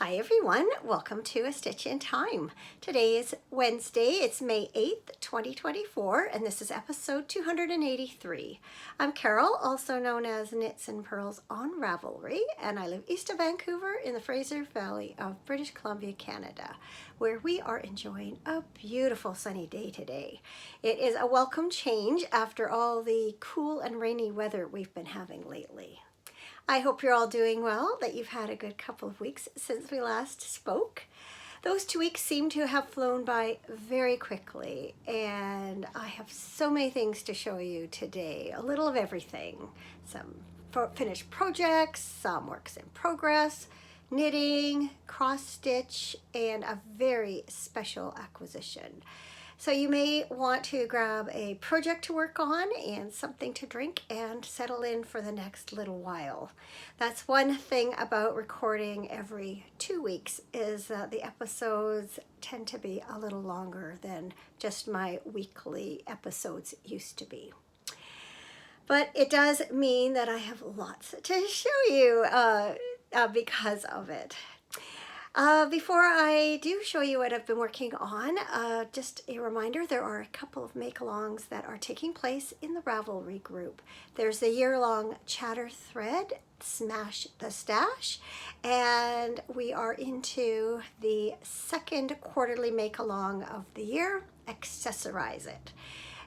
Hi everyone, welcome to A Stitch in Time. Today is Wednesday, it's May 8th, 2024, and this is episode 283. I'm Carol, also known as Knits and Pearls on Ravelry, and I live east of Vancouver in the Fraser Valley of British Columbia, Canada, where we are enjoying a beautiful sunny day today. It is a welcome change after all the cool and rainy weather we've been having lately. I hope you're all doing well, that you've had a good couple of weeks since we last spoke. Those 2 weeks seem to have flown by very quickly, and I have so many things to show you today. A little of everything. Some finished projects, some works in progress, knitting, cross stitch, and a very special acquisition. So you may want to grab a project to work on and something to drink and settle in for the next little while. That's one thing about recording every 2 weeks is that the episodes tend to be a little longer than just my weekly episodes used to be. But it does mean that I have lots to show you because of it. Before I do show you what I've been working on, just a reminder, there are a couple of make-alongs that are taking place in the Ravelry group. There's the year-long chatter thread, Smash the Stash, and we are into the second quarterly make-along of the year, Accessorize It.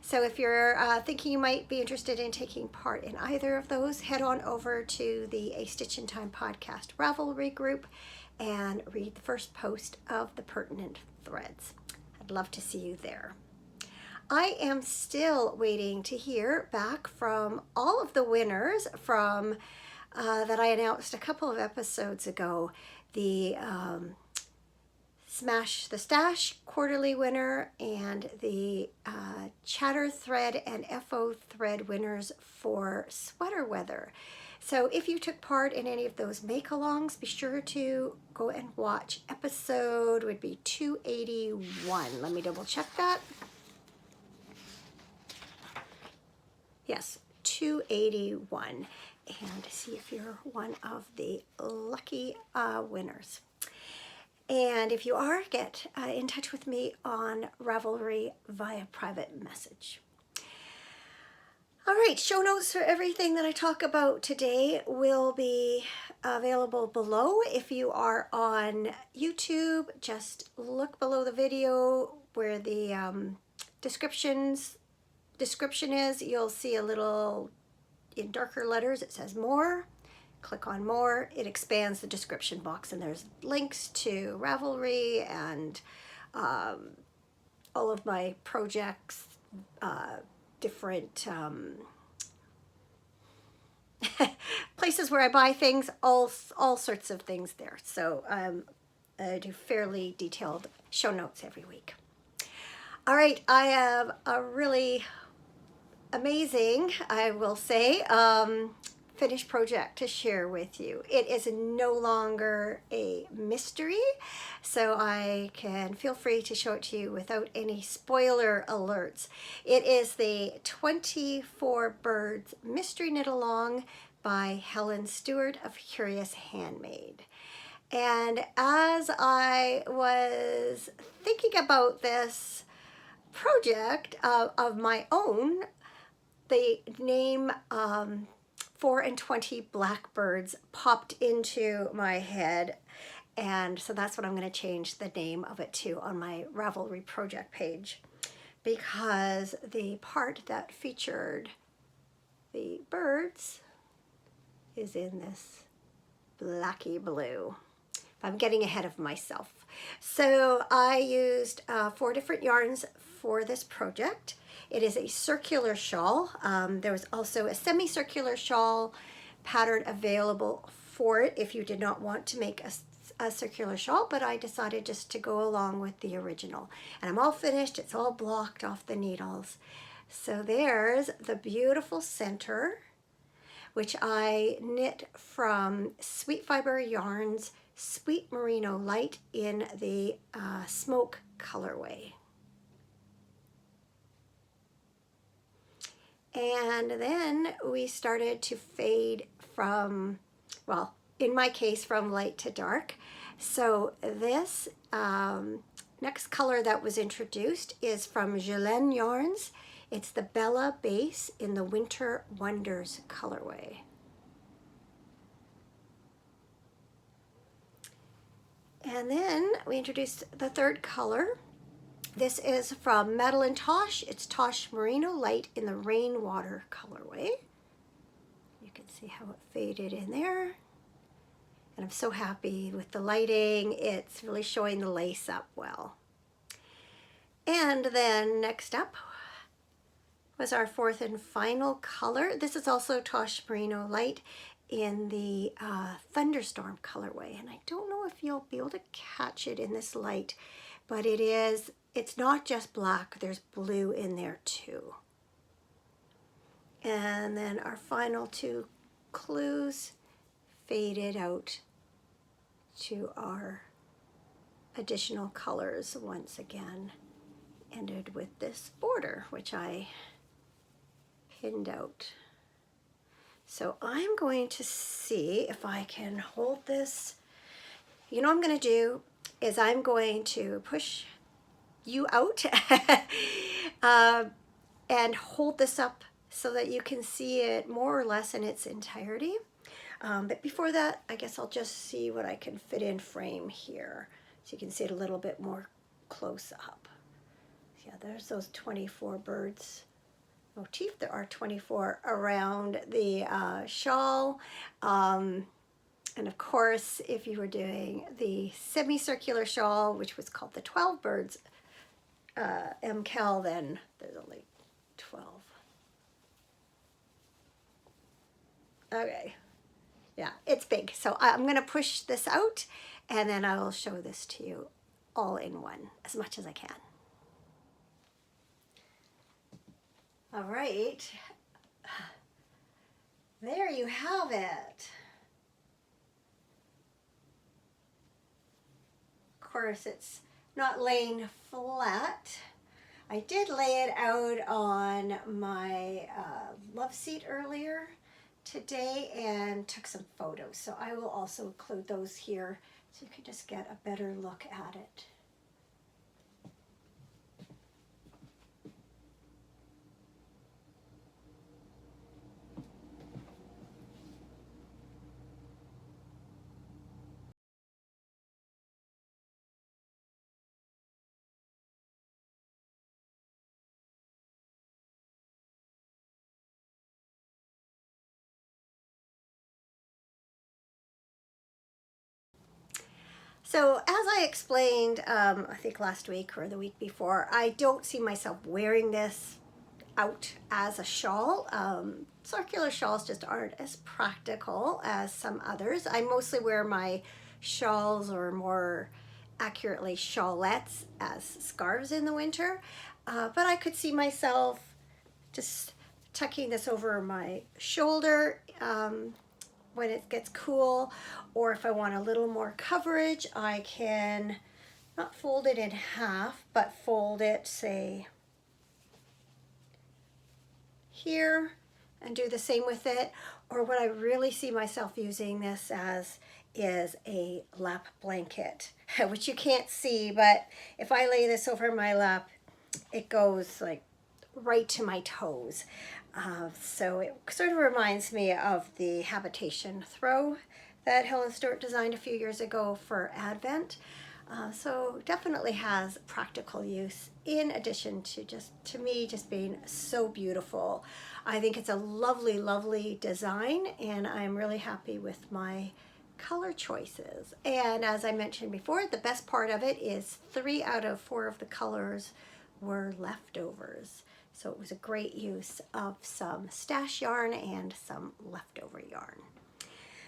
So if you're thinking you might be interested in taking part in either of those, head on over to the A Stitch in Time podcast Ravelry group and read the first post of the pertinent threads. I'd love to see you there. I am still waiting to hear back from all of the winners from that I announced a couple of episodes ago. The Smash the Stash quarterly winner and the Chatter thread and FO thread winners for sweater weather. So if you took part in any of those make-alongs, be sure to go and watch episode would be 281. Let me double check that. Yes, 281. And see if you're one of the lucky winners. And if you are, get in touch with me on Ravelry via private message. All right, show notes for everything that I talk about today will be available below. If you are on YouTube, just look below the video where the description is. You'll see a little, in darker letters, it says more. Click on more. It expands the description box, and there's links to Ravelry and all of my projects, different places where I buy things, all sorts of things there. So I do fairly detailed show notes every week. All right, I have a really amazing, I will say, finished project to share with you. It is no longer a mystery, so I can feel free to show it to you without any spoiler alerts. It is the 24 Birds Mystery Knit Along by Helen Stewart of Curious Handmade. And as I was thinking about this project of my own, the name 4 and 20 Blackbirds popped into my head, and so that's what I'm going to change the name of it to on my Ravelry project page, because the part that featured the birds is in this blacky blue. I'm getting ahead of myself. So I used 4 different yarns for this project. It is a circular shawl. There was also a semicircular shawl pattern available for it if you did not want to make a circular shawl, but I decided just to go along with the original. And I'm all finished. It's all blocked off the needles. So there's the beautiful center, which I knit from Sweet Fiber Yarns Sweet Merino Light in the smoke colorway. And then we started to fade from, well, in my case, from light to dark. So this next color that was introduced is from Gelen Yarns. It's the Bella Base in the Winter Wonders colorway. And then we introduced the third color. This is from Madeline Tosh. It's Tosh Merino Light in the Rainwater colorway. You can see how it faded in there. And I'm so happy with the lighting. It's really showing the lace up well. And then next up was our fourth and final color. This is also Tosh Merino Light in the Thunderstorm colorway. And I don't know if you'll be able to catch it in this light, but it's not just black, there's blue in there too. And then our final two clues faded out to our additional colors once again. Ended with this border, which I pinned out. So I'm going to see if I can hold this. You know what I'm going to do is I'm going to push you out and hold this up so that you can see it more or less in its entirety. But before that, I guess I'll just see what I can fit in frame here so you can see it a little bit more close up. Yeah, there's those 24 birds motif. There are 24 around the shawl. And of course, if you were doing the semicircular shawl, which was called the 12 birds MCal, then there's only 12. Okay. Yeah, it's big. So I'm going to push this out and then I will show this to you all in one as much as I can. All right. There you have it. Of course, it's not laying flat. I did lay it out on my love seat earlier today and took some photos. So I will also include those here so you can just get a better look at it. So as I explained, I think last week or the week before, I don't see myself wearing this out as a shawl. Circular shawls just aren't as practical as some others. I mostly wear my shawls, or more accurately shawlettes, as scarves in the winter. But I could see myself just tucking this over my shoulder when it gets cool, or if I want a little more coverage, I can not fold it in half, but fold it, say, here, and do the same with it. Or what I really see myself using this as is a lap blanket, which you can't see, but if I lay this over my lap, it goes like right to my toes. So it sort of reminds me of the habitation throw that Helen Stewart designed a few years ago for Advent. So definitely has practical use in addition to to me just being so beautiful. I think it's a lovely, lovely design, and I'm really happy with my color choices. And as I mentioned before, the best part of it is 3 out of 4 of the colors were leftovers. So it was a great use of some stash yarn and some leftover yarn.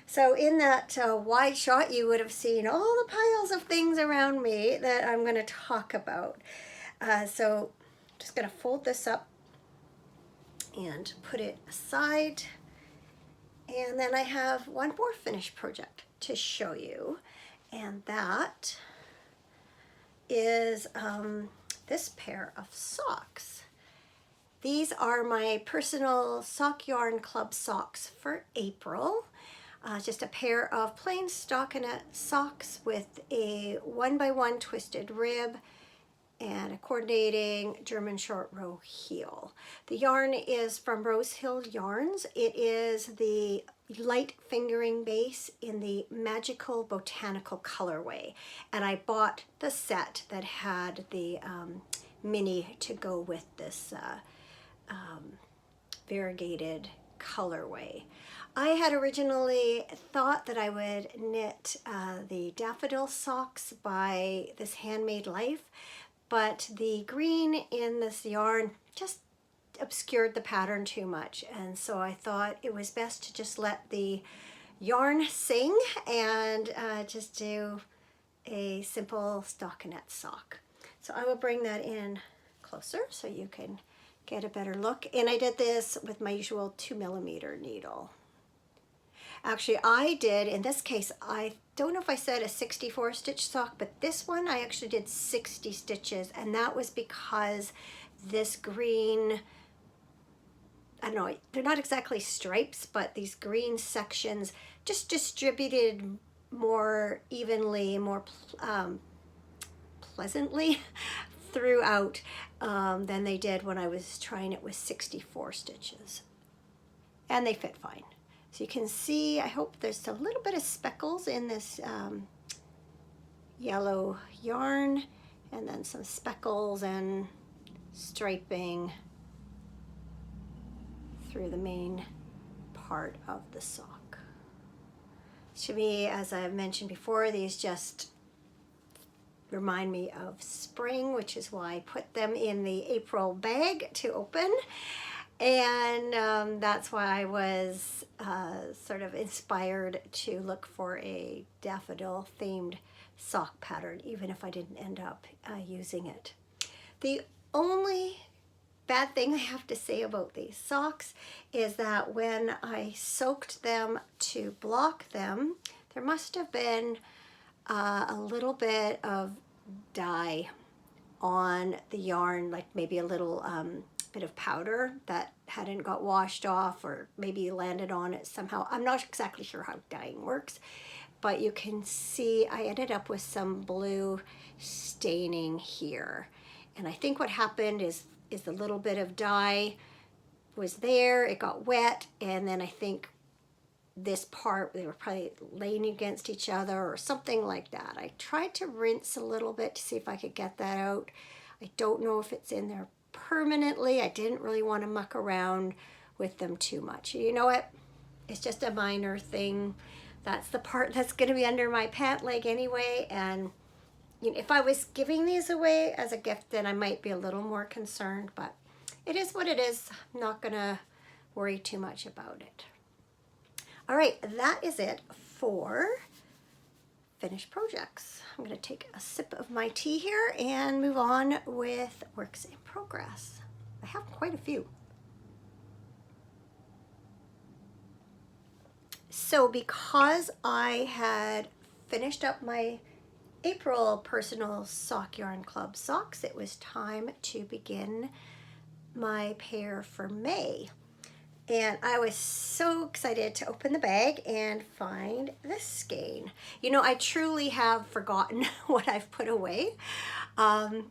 So in that wide shot, you would have seen all the piles of things around me that I'm going to talk about. So I'm just going to fold this up and put it aside. And then I have one more finished project to show you. And that is this pair of socks. These are my personal Sock Yarn Club socks for April. just a pair of plain stockinette socks with a 1x1 twisted rib and a coordinating German short row heel. The yarn is from Rose Hill Yarns. It is the light fingering base in the Magical Botanical colorway. And I bought the set that had the mini to go with this variegated colorway. I had originally thought that I would knit the daffodil socks by this Handmade Life, but the green in this yarn just obscured the pattern too much, and so I thought it was best to just let the yarn sing and just do a simple stockinette sock. So I will bring that in closer so you can get a better look. And I did this with my usual 2mm needle. Actually, I did, in this case, I don't know if I said a 64 stitch sock, but this one I actually did 60 stitches, and that was because this green, I don't know, they're not exactly stripes, but these green sections just distributed more evenly, more pleasantly throughout than they did when I was trying it with 64 stitches. And they fit fine. So you can see, I hope there's a little bit of speckles in this yellow yarn, and then some speckles and striping through the main part of the sock. To me, as I've mentioned before, these just remind me of spring, which is why I put them in the April bag to open. And that's why I was sort of inspired to look for a daffodil themed sock pattern, even if I didn't end up using it. The only bad thing I have to say about these socks is that when I soaked them to block them, there must have been a little bit of dye on the yarn, like maybe a little bit of powder that hadn't got washed off, or maybe landed on it somehow. I'm not exactly sure how dyeing works, but you can see I ended up with some blue staining here. And I think what happened is the little bit of dye was there, it got wet, and then I think this part, they were probably laying against each other or something like that. I tried to rinse a little bit to see if I could get that out. I don't know if it's in there permanently. I didn't really want to muck around with them too much. You know what? It's just a minor thing. That's the part that's going to be under my pant leg anyway. And you know, if I was giving these away as a gift, then I might be a little more concerned. But it is what it is. I'm not going to worry too much about it. All right, that is it for finished projects. I'm going to take a sip of my tea here and move on with works in progress. I have quite a few. So because I had finished up my April Personal Sock Yarn Club socks, it was time to begin my pair for May. And I was so excited to open the bag and find this skein. You know, I truly have forgotten what I've put away. And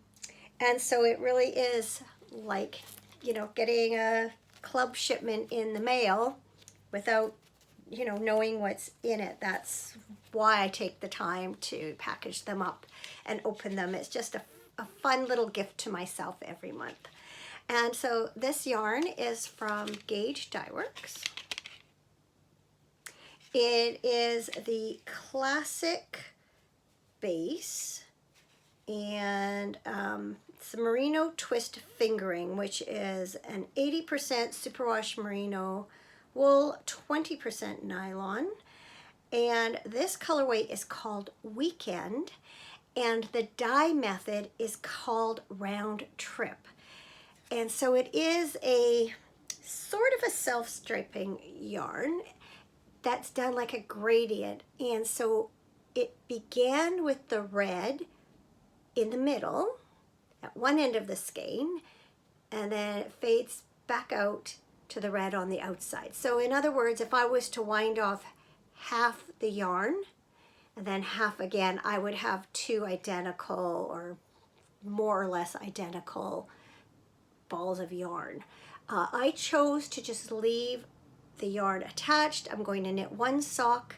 so it really is like, you know, getting a club shipment in the mail without, you know, knowing what's in it. That's why I take the time to package them up and open them. It's just a fun little gift to myself every month. And so this yarn is from Gauge Dye Works. It is the classic base, and it's merino twist fingering, which is an 80% superwash merino wool, 20% nylon. And this colorway is called Weekend, and the dye method is called Round Trip. And so it is a sort of a self-striping yarn that's done like a gradient. And so it began with the red in the middle at one end of the skein, and then it fades back out to the red on the outside. So in other words, if I was to wind off half the yarn and then half again. I would have two identical or more or less identical balls of yarn. I chose to just leave the yarn attached. I'm going to knit one sock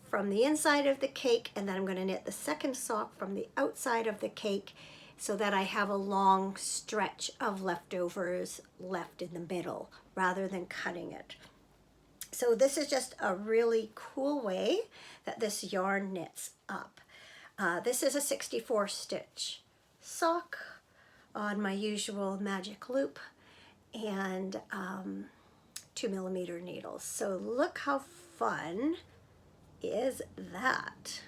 from the inside of the cake, and then I'm going to knit the second sock from the outside of the cake so that I have a long stretch of leftovers left in the middle rather than cutting it. So this is just a really cool way that this yarn knits up. This is a 64 stitch sock on my usual magic loop and 2mm needles. So look how fun is that.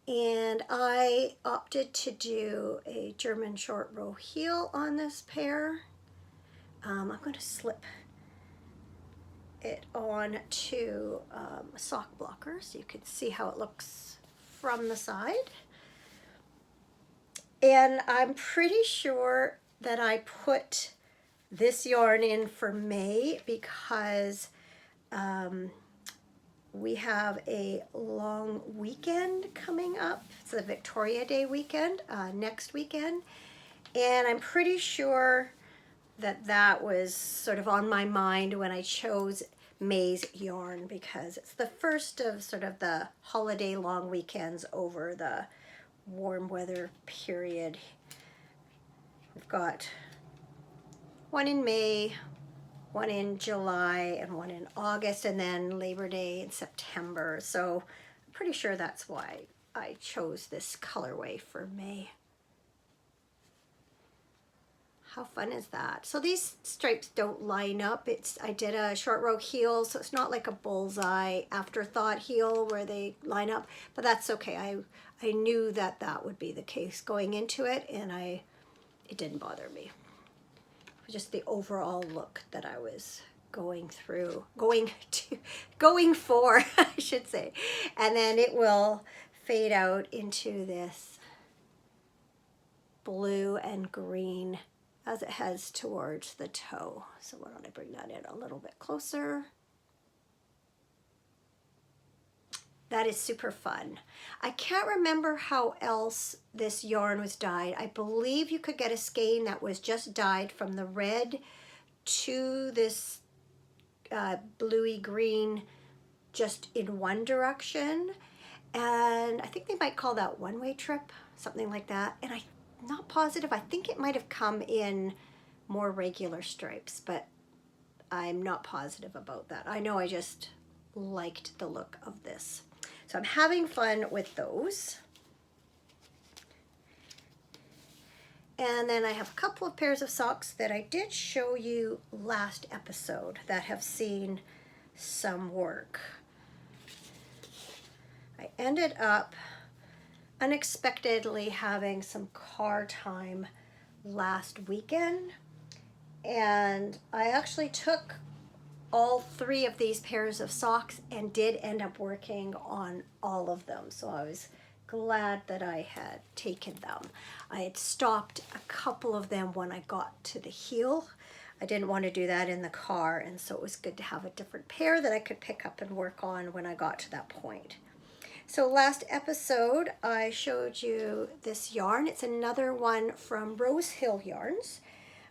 And I opted to do a German short row heel on this pair. I'm going to slip it on to a sock blocker so you can see how it looks from the side. And I'm pretty sure that I put this yarn in for May because we have a long weekend coming up. It's the Victoria Day weekend, next weekend. And I'm pretty sure that that was sort of on my mind when I chose May's yarn because it's the first of sort of the holiday long weekends over the warm weather period. We've got one in May, one in July, and one in August, and then Labor Day in September. So I'm pretty sure that's why I chose this colorway for May. How fun is that? So these stripes don't line up. I did a short row heel, so it's not like a bullseye afterthought heel where they line up, but that's okay. I knew that that would be the case going into it, and it didn't bother me. It was just the overall look that I was going for, I should say. And then it will fade out into this blue and green as it heads towards the toe. So why don't I bring that in a little bit closer? That is super fun. I can't remember how else this yarn was dyed. I believe you could get a skein that was just dyed from the red to this bluey green just in one direction. And I think they might call that one-way trip, something like that. And I'm not positive. I think it might have come in more regular stripes, but I'm not positive about that. I know I just liked the look of this. So I'm having fun with those. And then I have a couple of pairs of socks that I did show you last episode that have seen some work. I ended up unexpectedly having some car time last weekend, and I actually took all three of these pairs of socks and did end up working on all of them. So I was glad that I had taken them. I had stopped a couple of them when I got to the heel. I didn't want to do that in the car, and so it was good to have a different pair that I could pick up and work on when I got to that point. So last episode I showed you this yarn. It's another one from Rose Hill Yarns.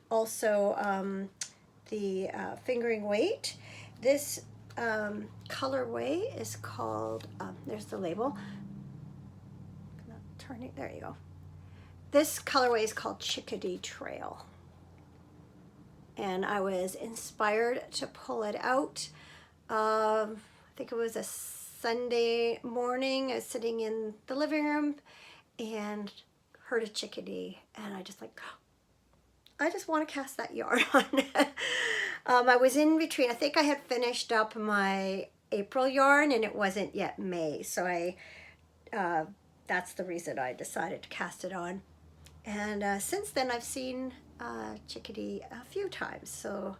Also the fingering weight. This colorway is called, there's the label. Turn it, there you go. This colorway is called Chickadee Trail. And I was inspired to pull it out. I think it was a Sunday morning. I was sitting in the living room and heard a chickadee, and I just like, I just want to cast that yarn on. I was in between. I think I had finished up my April yarn and it wasn't yet May, so that's the reason I decided to cast it on. And since then I've seen chickadee a few times, so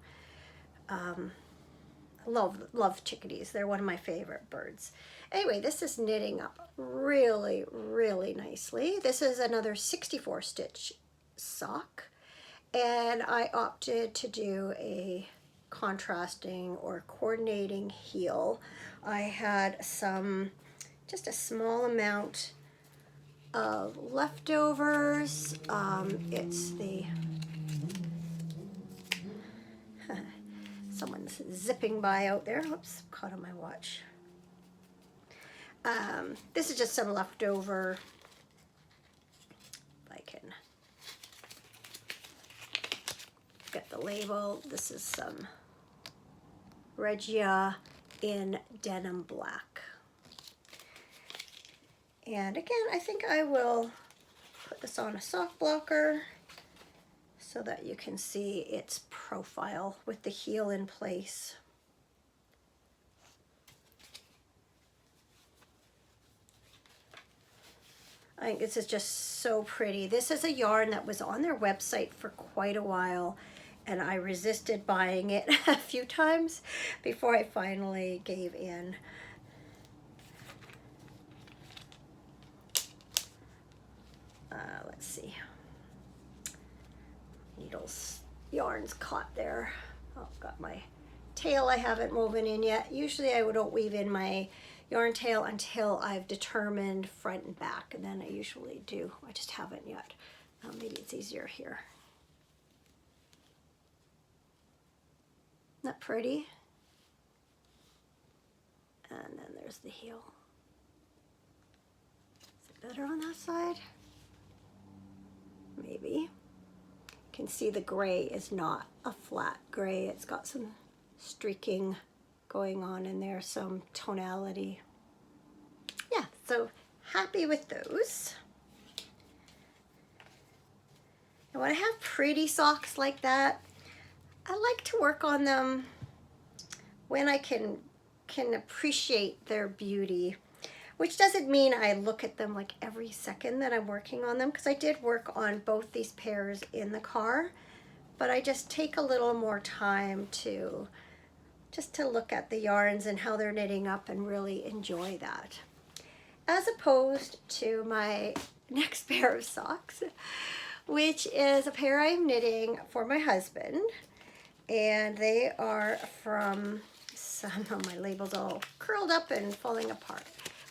love chickadees. They're one of my favorite birds. Anyway, this is knitting up really, really nicely. This is another 64 stitch sock, and I opted to do a contrasting or coordinating heel. I had just a small amount of leftovers. It's the, someone's zipping by out there. Oops, caught on my watch. This is just some leftover, if I can get the label. This is some Regia in denim black. And again, I think I will put this on a sock blocker so that you can see its profile with the heel in place. I think this is just so pretty. This is a yarn that was on their website for quite a while, and I resisted buying it a few times before I finally gave in. Let's see. Needles, yarn's caught there. Oh, got my tail I haven't woven in yet. Usually I don't weave in my yarn tail until I've determined front and back, and then I usually do. I just haven't yet. Maybe it's easier here. Isn't that pretty? And then there's the heel. Is it better on that side? Maybe. You can see the gray is not a flat gray. It's got some streaking going on in there, some tonality. Yeah, so happy with those. And when I have pretty socks like that, I like to work on them when I can appreciate their beauty, which doesn't mean I look at them like every second that I'm working on them, because I did work on both these pairs in the car, but I just take a little more time to look at the yarns and how they're knitting up and really enjoy that. As opposed to my next pair of socks, which is a pair I'm knitting for my husband. And they are from, some of my labels all curled up and falling apart.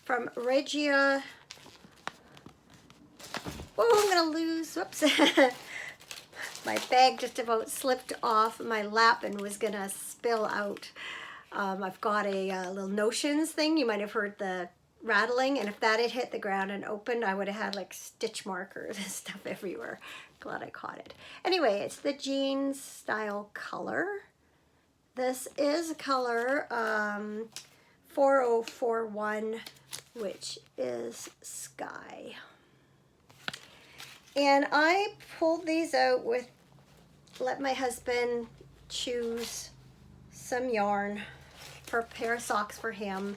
From Regia, whoa, I'm gonna lose, whoops. My bag just about slipped off my lap and was gonna spill out. I've got a little notions thing. You might have heard the rattling, and if that had hit the ground and opened, I would have had like stitch markers and stuff everywhere. Glad I caught it. Anyway, it's the jeans style color. This is color 4041, which is Sky. And I pulled these out let my husband choose some yarn for a pair of socks for him.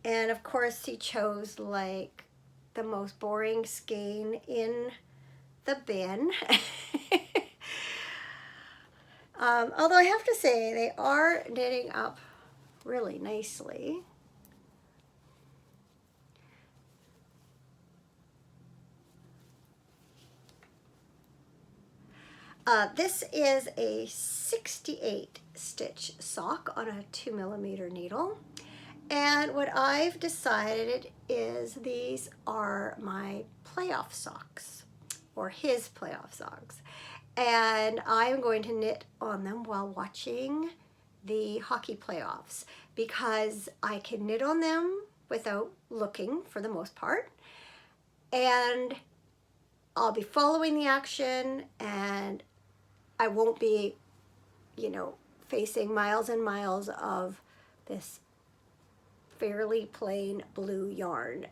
And of course he chose like the most boring skein in the bin. Although I have to say they are knitting up really nicely. This is a 68 stitch sock on a 2mm needle. And what I've decided is these are my playoff socks, or his playoff socks. And I'm going to knit on them while watching the hockey playoffs, because I can knit on them without looking for the most part. And I'll be following the action, and I won't be, facing miles and miles of this fairly plain blue yarn.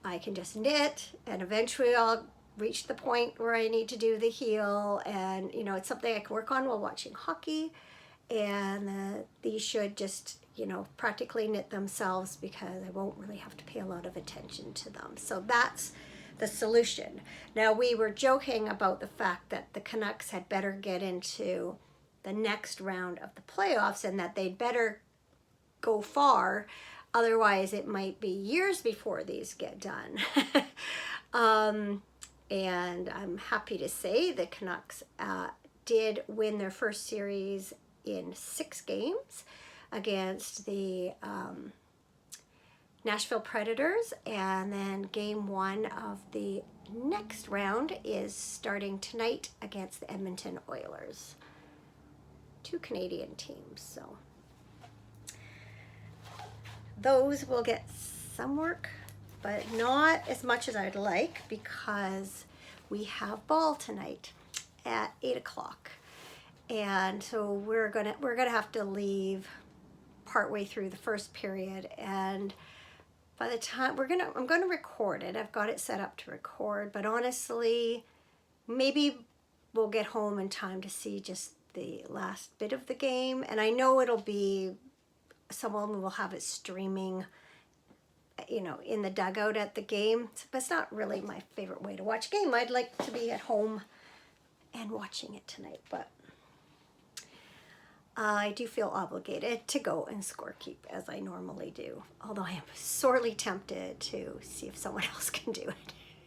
I can just knit, and eventually I'll reach the point where I need to do the heel, and it's something I can work on while watching hockey. And these should just practically knit themselves, because I won't really have to pay a lot of attention to them. So that's the solution. Now, we were joking about the fact that the Canucks had better get into the next round of the playoffs, and that they'd better go far, otherwise it might be years before these get done. And I'm happy to say the Canucks did win their first series in 6 games against the Nashville Predators, and then game 1 of the next round is starting tonight against the Edmonton Oilers. 2 Canadian teams, so those will get some work, but not as much as I'd like, because we have ball tonight at 8 o'clock, and so we're gonna have to leave partway through the first period, and by the time I'm gonna record it. I've got it set up to record, but honestly, maybe we'll get home in time to see just the last bit of the game, and I know it'll be, someone will have it streaming, you know, in the dugout at the game, but it's not really my favorite way to watch a game. I'd like to be at home and watching it tonight, but I do feel obligated to go and scorekeep as I normally do, although I am sorely tempted to see if someone else can do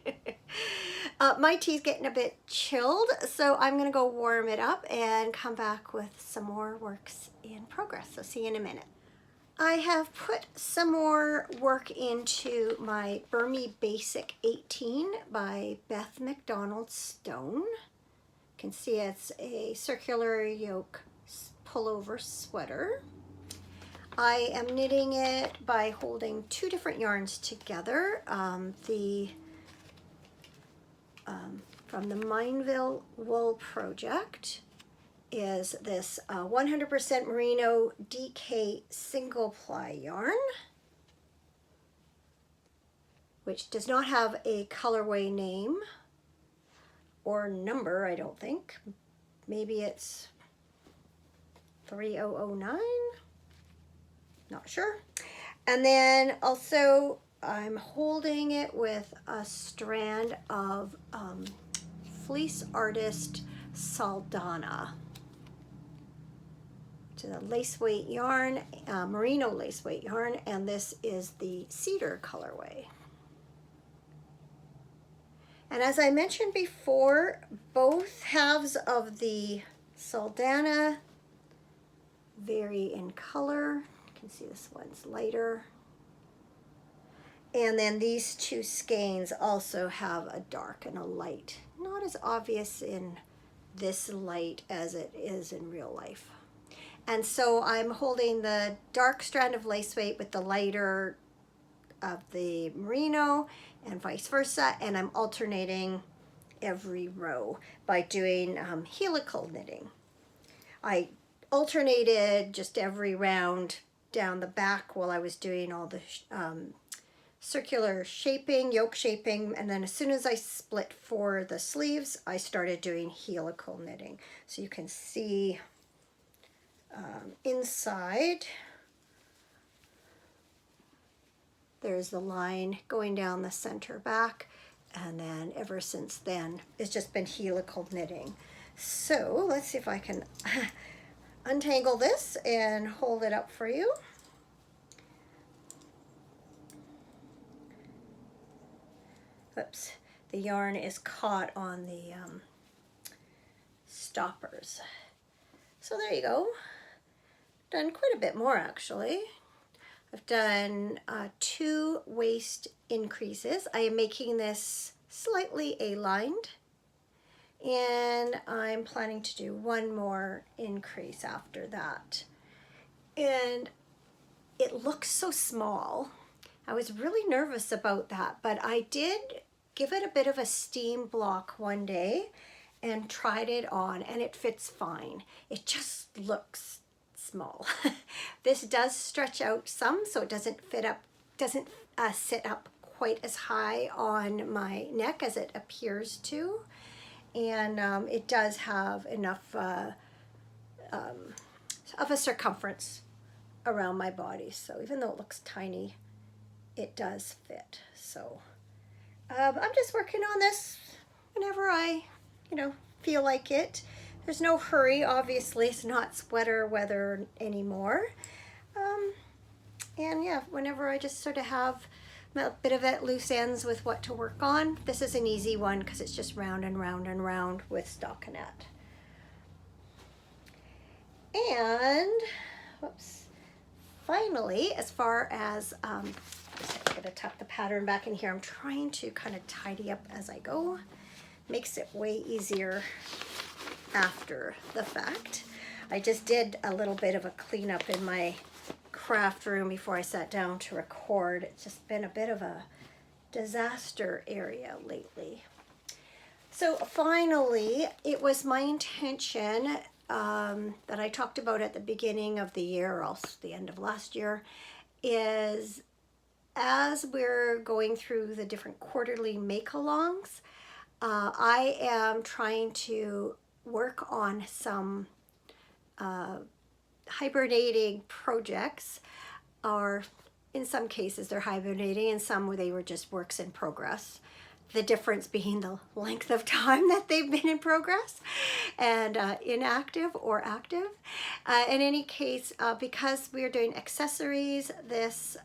it. My tea's getting a bit chilled, so I'm gonna go warm it up and come back with some more works in progress, so see you in a minute. I have put some more work into my Burmese Basic 18 by Beth McDonald Stone. You can see it's a circular yoke pullover sweater. I am knitting it by holding 2 different yarns together. From the Mineville Wool Project is this 100% merino DK single ply yarn, which does not have a colorway name or number, I don't think. Maybe it's 3009, not sure. And then also I'm holding it with a strand of Fleece Artist Saldana. It's a lace weight yarn, merino lace weight yarn, and this is the cedar colorway. And as I mentioned before, both halves of the Saldana vary in color. You can see this one's lighter. And then these 2 skeins also have a dark and a light. Not as obvious in this light as it is in real life. And so I'm holding the dark strand of lace weight with the lighter of the merino and vice versa, and I'm alternating every row by doing helical knitting. I alternated just every round down the back while I was doing all the circular shaping, yoke shaping, and then as soon as I split for the sleeves, I started doing helical knitting. So you can see inside, there's the line going down the center back, and then ever since then, it's just been helical knitting. So let's see if I can untangle this and hold it up for you. Oops, the yarn is caught on the stoppers. So there you go. Done quite a bit more actually. I've done 2 waist increases. I am making this slightly A-lined, and I'm planning to do 1 more increase after that. And it looks so small. I was really nervous about that, but I did give it a bit of a steam block one day and tried it on, and it fits fine. It just looks small. This does stretch out some, so it doesn't sit up quite as high on my neck as it appears to, and it does have enough of a circumference around my body, so even though it looks tiny, it does fit. So I'm just working on this whenever I feel like it. There's no hurry, obviously. It's not sweater weather anymore. And yeah, whenever I just sort of have a bit of it loose ends with what to work on, this is an easy one because it's just round and round and round with stockinette. And, whoops, finally, as far as, I'm going to tuck the pattern back in here. I'm trying to kind of tidy up as I go. Makes it way easier after the fact. I just did a little bit of a cleanup in my craft room before I sat down to record. It's just been a bit of a disaster area lately. So finally, it was my intention that I talked about at the beginning of the year, or else the end of last year, is as we're going through the different quarterly make-alongs, I am trying to work on some hibernating projects, or in some cases they're hibernating, and some where they were just works in progress. The difference being the length of time that they've been in progress and inactive or active. In any case, because we're doing accessories this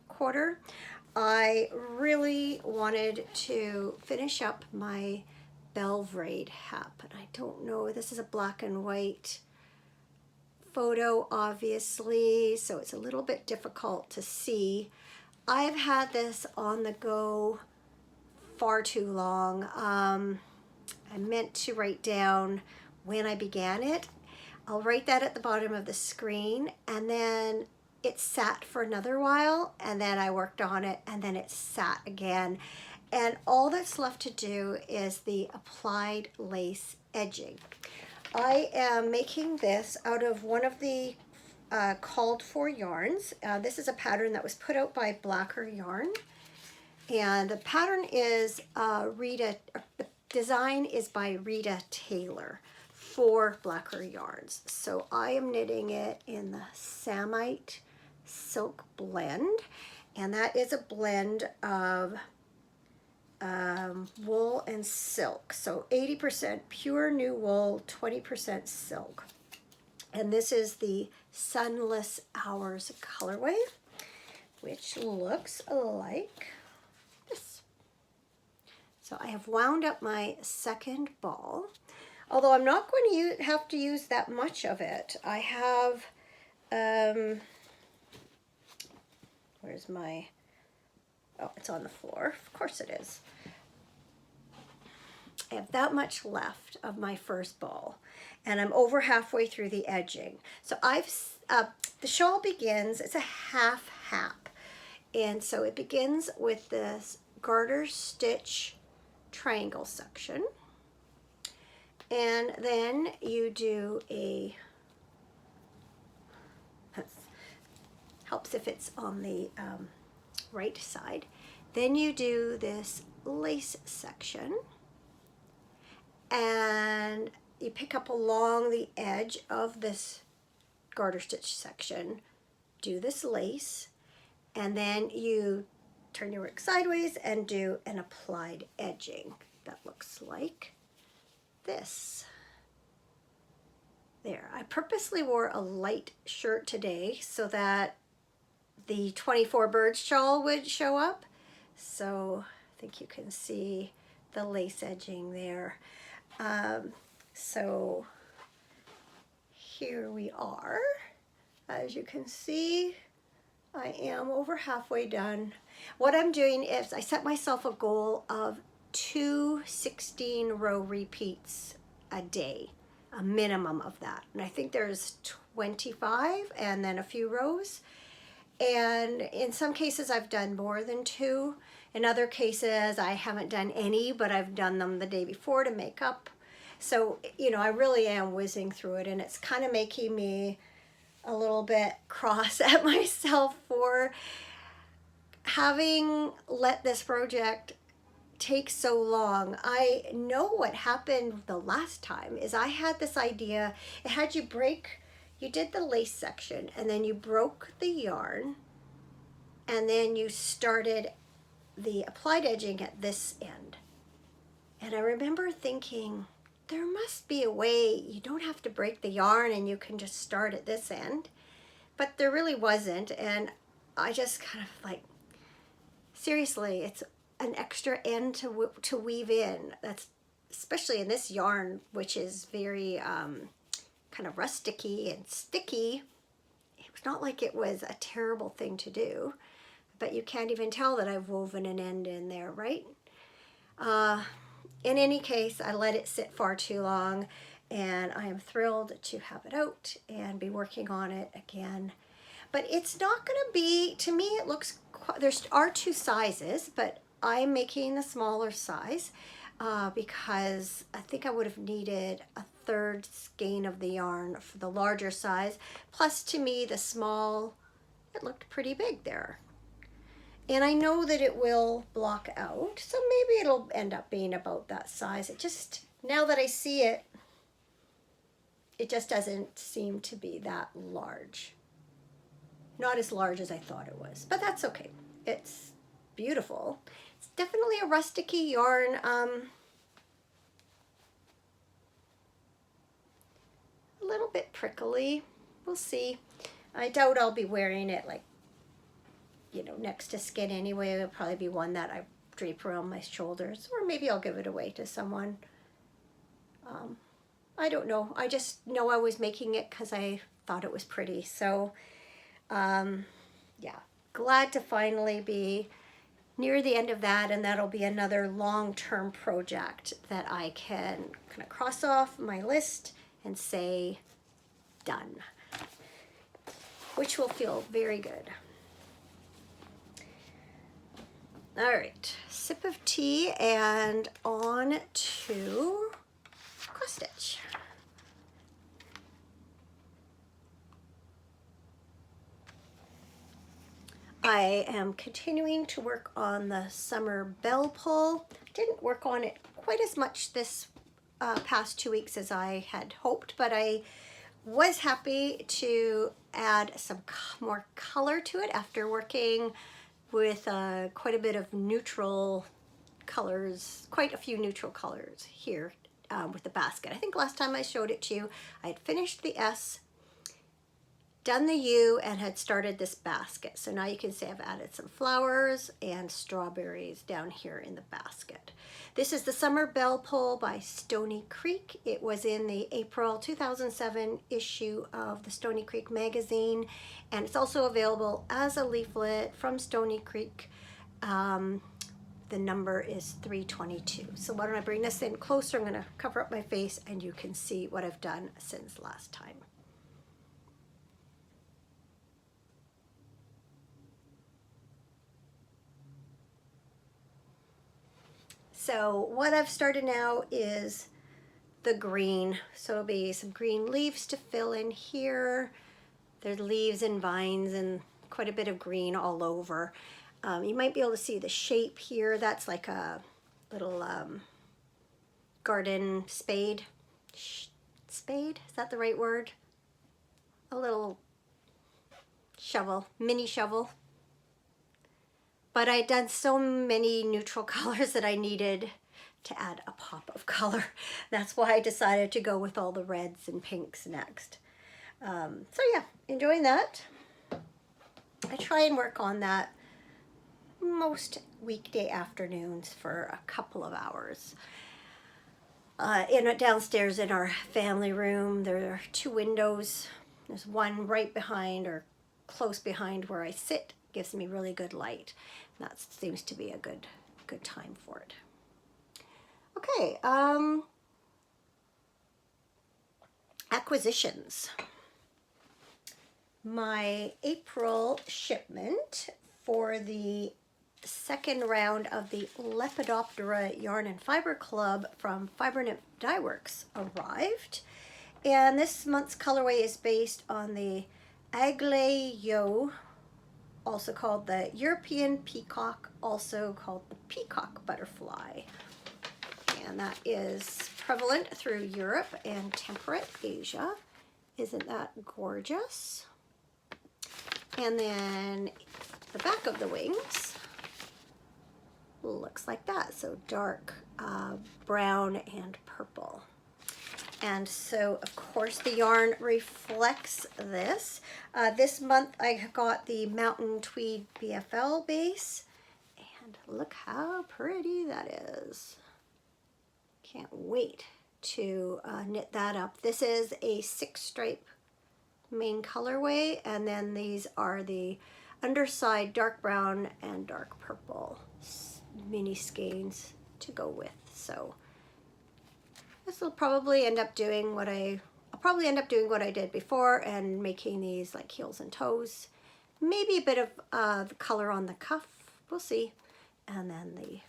quarter, I really wanted to finish up my Belvrade hap. And I don't know, this is a black and white photo, obviously, so it's a little bit difficult to see. I've had this on the go far too long. I meant to write down when I began it. I'll write that at the bottom of the screen, and then it sat for another while, and then I worked on it, and then it sat again. And all that's left to do is the applied lace edging. I am making this out of one of the called for yarns. This is a pattern that was put out by Blacker Yarn. And the pattern is the design is by Rita Taylor for Blacker Yarns. So I am knitting it in the Samite Silk Blend, and that is a blend of wool and silk. So 80% pure new wool, 20% silk. And this is the Sunless Hours colorway, which looks like this. So I have wound up my second ball, although I'm not going to have to use that much of it. I have, where's my, oh, it's on the floor. Of course it is. I have that much left of my first ball, and I'm over halfway through the edging. So the shawl begins, it's a half hap. And so it begins with this garter stitch triangle section. And then you do helps if it's on the right side. Then you do this lace section, and you pick up along the edge of this garter stitch section, do this lace, and then you turn your work sideways and do an applied edging. That looks like this. There, I purposely wore a light shirt today so that the 24 bird shawl would show up. So I think you can see the lace edging there. So here we are. As you can see, I am over halfway done. What I'm doing is I set myself a goal of 2 16-row repeats a day, a minimum of that. And I think there's 25 and then a few rows. And in some cases I've done more than 2. In other cases I haven't done any, but I've done them the day before to make up. So, you know, I really am whizzing through it, and it's kind of making me a little bit cross at myself for having let this project take so long. I know what happened the last time is I had this idea. It had you did the lace section, and then you broke the yarn, and then you started the applied edging at this end. And I remember thinking, there must be a way you don't have to break the yarn and you can just start at this end. But there really wasn't, and I just kind of like, seriously, it's an extra end to weave in. That's especially in this yarn, which is very kind of rusticy and sticky. It was not like it was a terrible thing to do, but you can't even tell that I've woven an end in there, right? In any case, I let it sit far too long, and I am thrilled to have it out and be working on it again. But it's not going to be, to me, it looks, there are two sizes, but I'm making the smaller size because I think I would have needed a third skein of the yarn for the larger size. Plus, to me, the small, it looked pretty big there. And I know that it will block out, so maybe it'll end up being about that size. It just, now that I see it, it just doesn't seem to be that large. Not as large as I thought it was, but that's okay. It's beautiful. It's definitely a rusticy yarn. A little bit prickly. We'll see. I doubt I'll be wearing it like, you know, next to skin anyway. It'll probably be one that I drape around my shoulders, or maybe I'll give it away to someone. I don't know. I just know I was making it because I thought it was pretty. So, yeah, glad to finally be near the end of that, and that'll be another long-term project that I can kind of cross off my list and say done, which will feel very good. All right, sip of tea and on to cross stitch. I am continuing to work on the summer bell pull. Didn't work on it quite as much this past 2 weeks as I had hoped, but I was happy to add some more color to it after working with quite a bit of neutral colors, quite a few neutral colors here with the basket. I think last time I showed it to you, I had finished the S, done the U, and had started this basket. So now you can see I've added some flowers and strawberries down here in the basket. This is the Summer Bell Pull by Stony Creek. It was in the April 2007 issue of the Stony Creek magazine, and it's also available as a leaflet from Stony Creek. The number is 322. So why don't I bring this in closer? I'm going to cover up my face and you can see what I've done since last time. So what I've started now is the green. So it'll be some green leaves to fill in here. There's leaves and vines and quite a bit of green all over. You might be able to see the shape here. That's like a little garden spade. Spade, is that the right word? A little shovel, mini shovel. But I'd done so many neutral colors that I needed to add a pop of color. That's why I decided to go with all the reds and pinks next. So yeah, enjoying that. I try and work on that most weekday afternoons for a couple of hours. Downstairs in our family room, there are 2 windows. There's one right behind or close behind where I sit. Gives me really good light. That seems to be a good time for it. Okay, acquisitions. My April shipment for the second round of the Lepidoptera Yarn and Fiber Club from Fiber Nymph Dye Works arrived, and this month's colorway is based on the Aglayo, also called the European Peacock, also called the Peacock Butterfly. And that is prevalent through Europe and temperate Asia. Isn't that gorgeous? And then the back of the wings looks like that. So dark brown and purple. And so, of course, the yarn reflects this. This month I got the Mountain Tweed BFL base. And look how pretty that is. Can't wait to knit that up. This is a 6-stripe main colorway, and then these are the underside dark brown and dark purple mini skeins to go with. So this will probably end up doing what I'll probably end up doing what I did before and making these like heels and toes. Maybe a bit of the color on the cuff, we'll see. And then the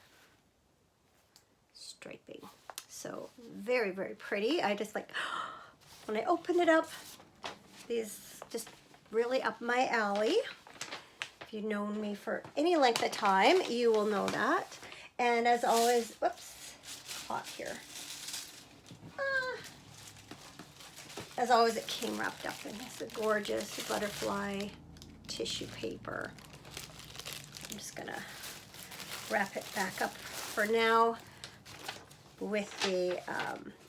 striping. So very, very pretty. I just like, when I open it up, these just really up my alley. If you've known me for any length of time, you will know that. And as always, whoops, hot here. As always, it came wrapped up in this gorgeous butterfly tissue paper. I'm just gonna wrap it back up for now with the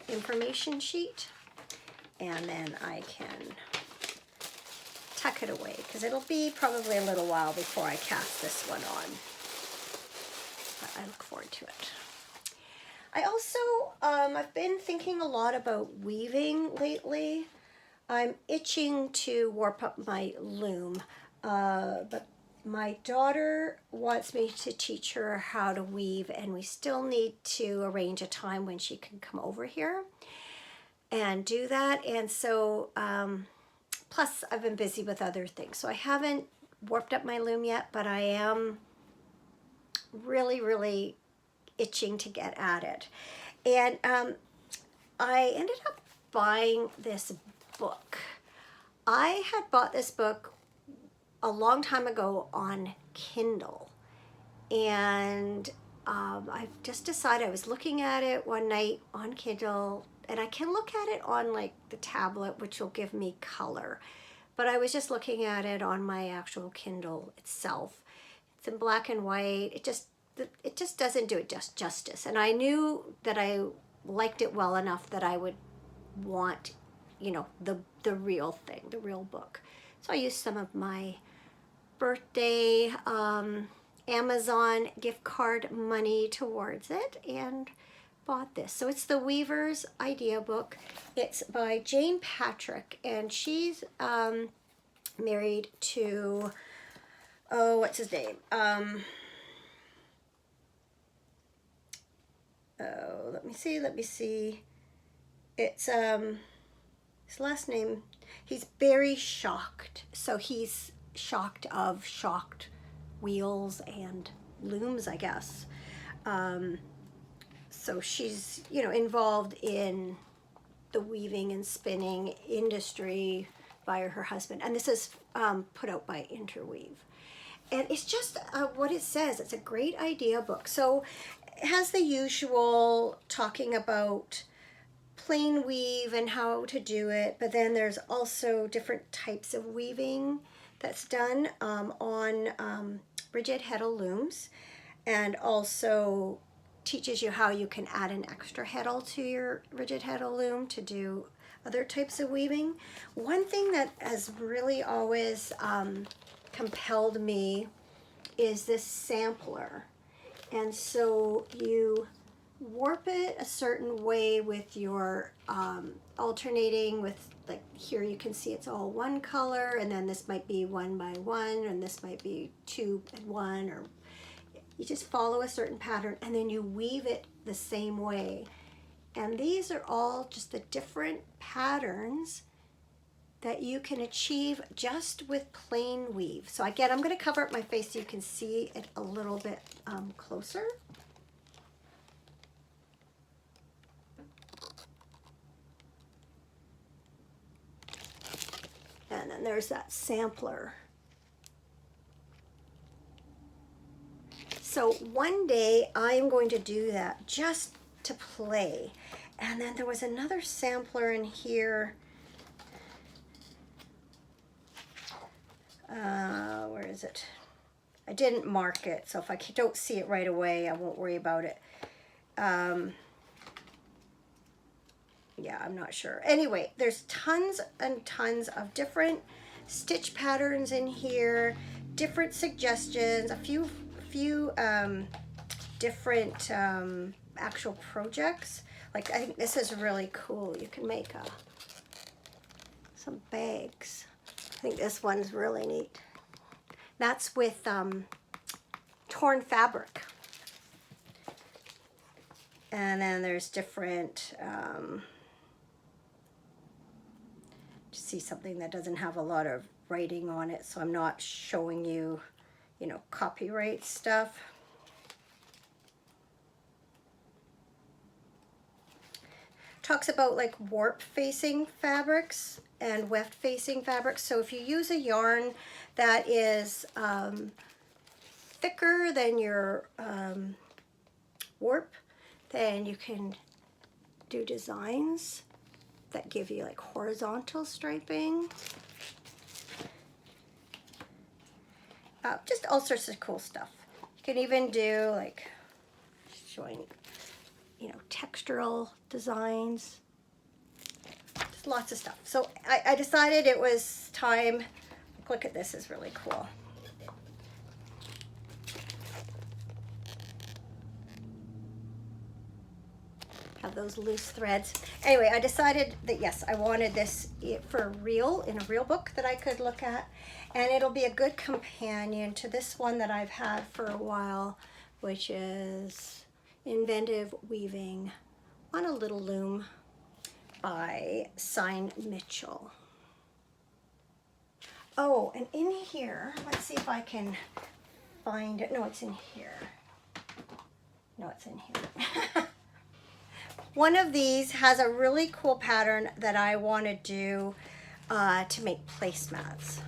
information sheet, and then I can tuck it away because it'll be probably a little while before I cast this one on, but I look forward to it. I also, I've been thinking a lot about weaving lately. I'm itching to warp up my loom, but my daughter wants me to teach her how to weave, and we still need to arrange a time when she can come over here and do that. And so, plus I've been busy with other things. So I haven't warped up my loom yet, but I am really, really itching to get at it. And I ended up buying this book. I had bought this book a long time ago on Kindle, and I've just decided, I was looking at it one night on Kindle, and I can look at it on like the tablet, which will give me color, but I was just looking at it on my actual Kindle itself. It's in black and white. It just doesn't do it justice. And I knew that I liked it well enough that I would want, you know, the real thing, the real book. So I used some of my birthday Amazon gift card money towards it and bought this. So it's the Weaver's Idea Book. It's by Jane Patrick, and she's married to, oh, what's his name? Oh, let me see. It's his last name, he's Barry Shocked. So he's shocked of shocked wheels and looms, I guess. So she's, you know, involved in the weaving and spinning industry via her husband. And this is put out by Interweave. And it's just what it says. It's a great idea book. So it has the usual talking about plain weave and how to do it, but then there's also different types of weaving that's done on rigid heddle looms, and also teaches you how you can add an extra heddle to your rigid heddle loom to do other types of weaving. One thing that has really always compelled me is this sampler. And so you warp it a certain way with your alternating with, like here you can see it's all one color, and then this might be 1 by 1, and this might be 2 and 1, or you just follow a certain pattern and then you weave it the same way. And these are all just the different patterns that you can achieve just with plain weave. So again, I'm going to cover up my face so you can see it a little bit closer. And then there's that sampler. So one day I'm going to do that just to play. And then there was another sampler in here. Where is it? I didn't mark it, so if I don't see it right away, I won't worry about it. Yeah, I'm not sure. Anyway, there's tons and tons of different stitch patterns in here, different suggestions, a few different actual projects. Like, I think this is really cool. You can make some bags. I think this one's really neat. That's with torn fabric. And then there's different, see something that doesn't have a lot of writing on it, so I'm not showing you, you know, copyright stuff. Talks about like warp facing fabrics and weft facing fabrics. So if you use a yarn that is thicker than your warp, then you can do designs that give you like horizontal striping. Just all sorts of cool stuff. You can even do like showing, you know, textural designs. Just lots of stuff. So I decided it was time. Look at this, is really cool. Have those loose threads. Anyway, I decided that yes, I wanted this for a reel, in a reel book that I could look at, and it'll be a good companion to this one that I've had for a while, which is Inventive Weaving on a Little Loom by Sign Mitchell. Oh, and in here, let's see if I can find it. No, it's in here. No, it's in here. One of these has a really cool pattern that I want to do to make placemats.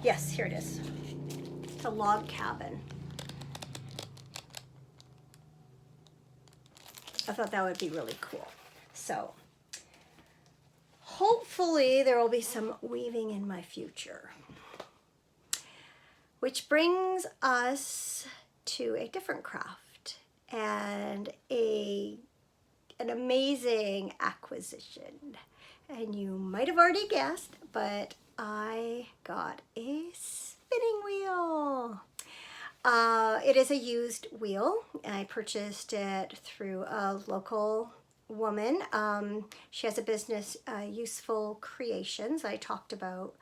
Yes, here it is. It's a log cabin. I thought that would be really cool. So hopefully there will be some weaving in my future. Which brings us to a different craft and an amazing acquisition. And you might have already guessed, but I got a spinning wheel. It is a used wheel. I purchased it through a local woman. She has a business, Useful Creations, I talked about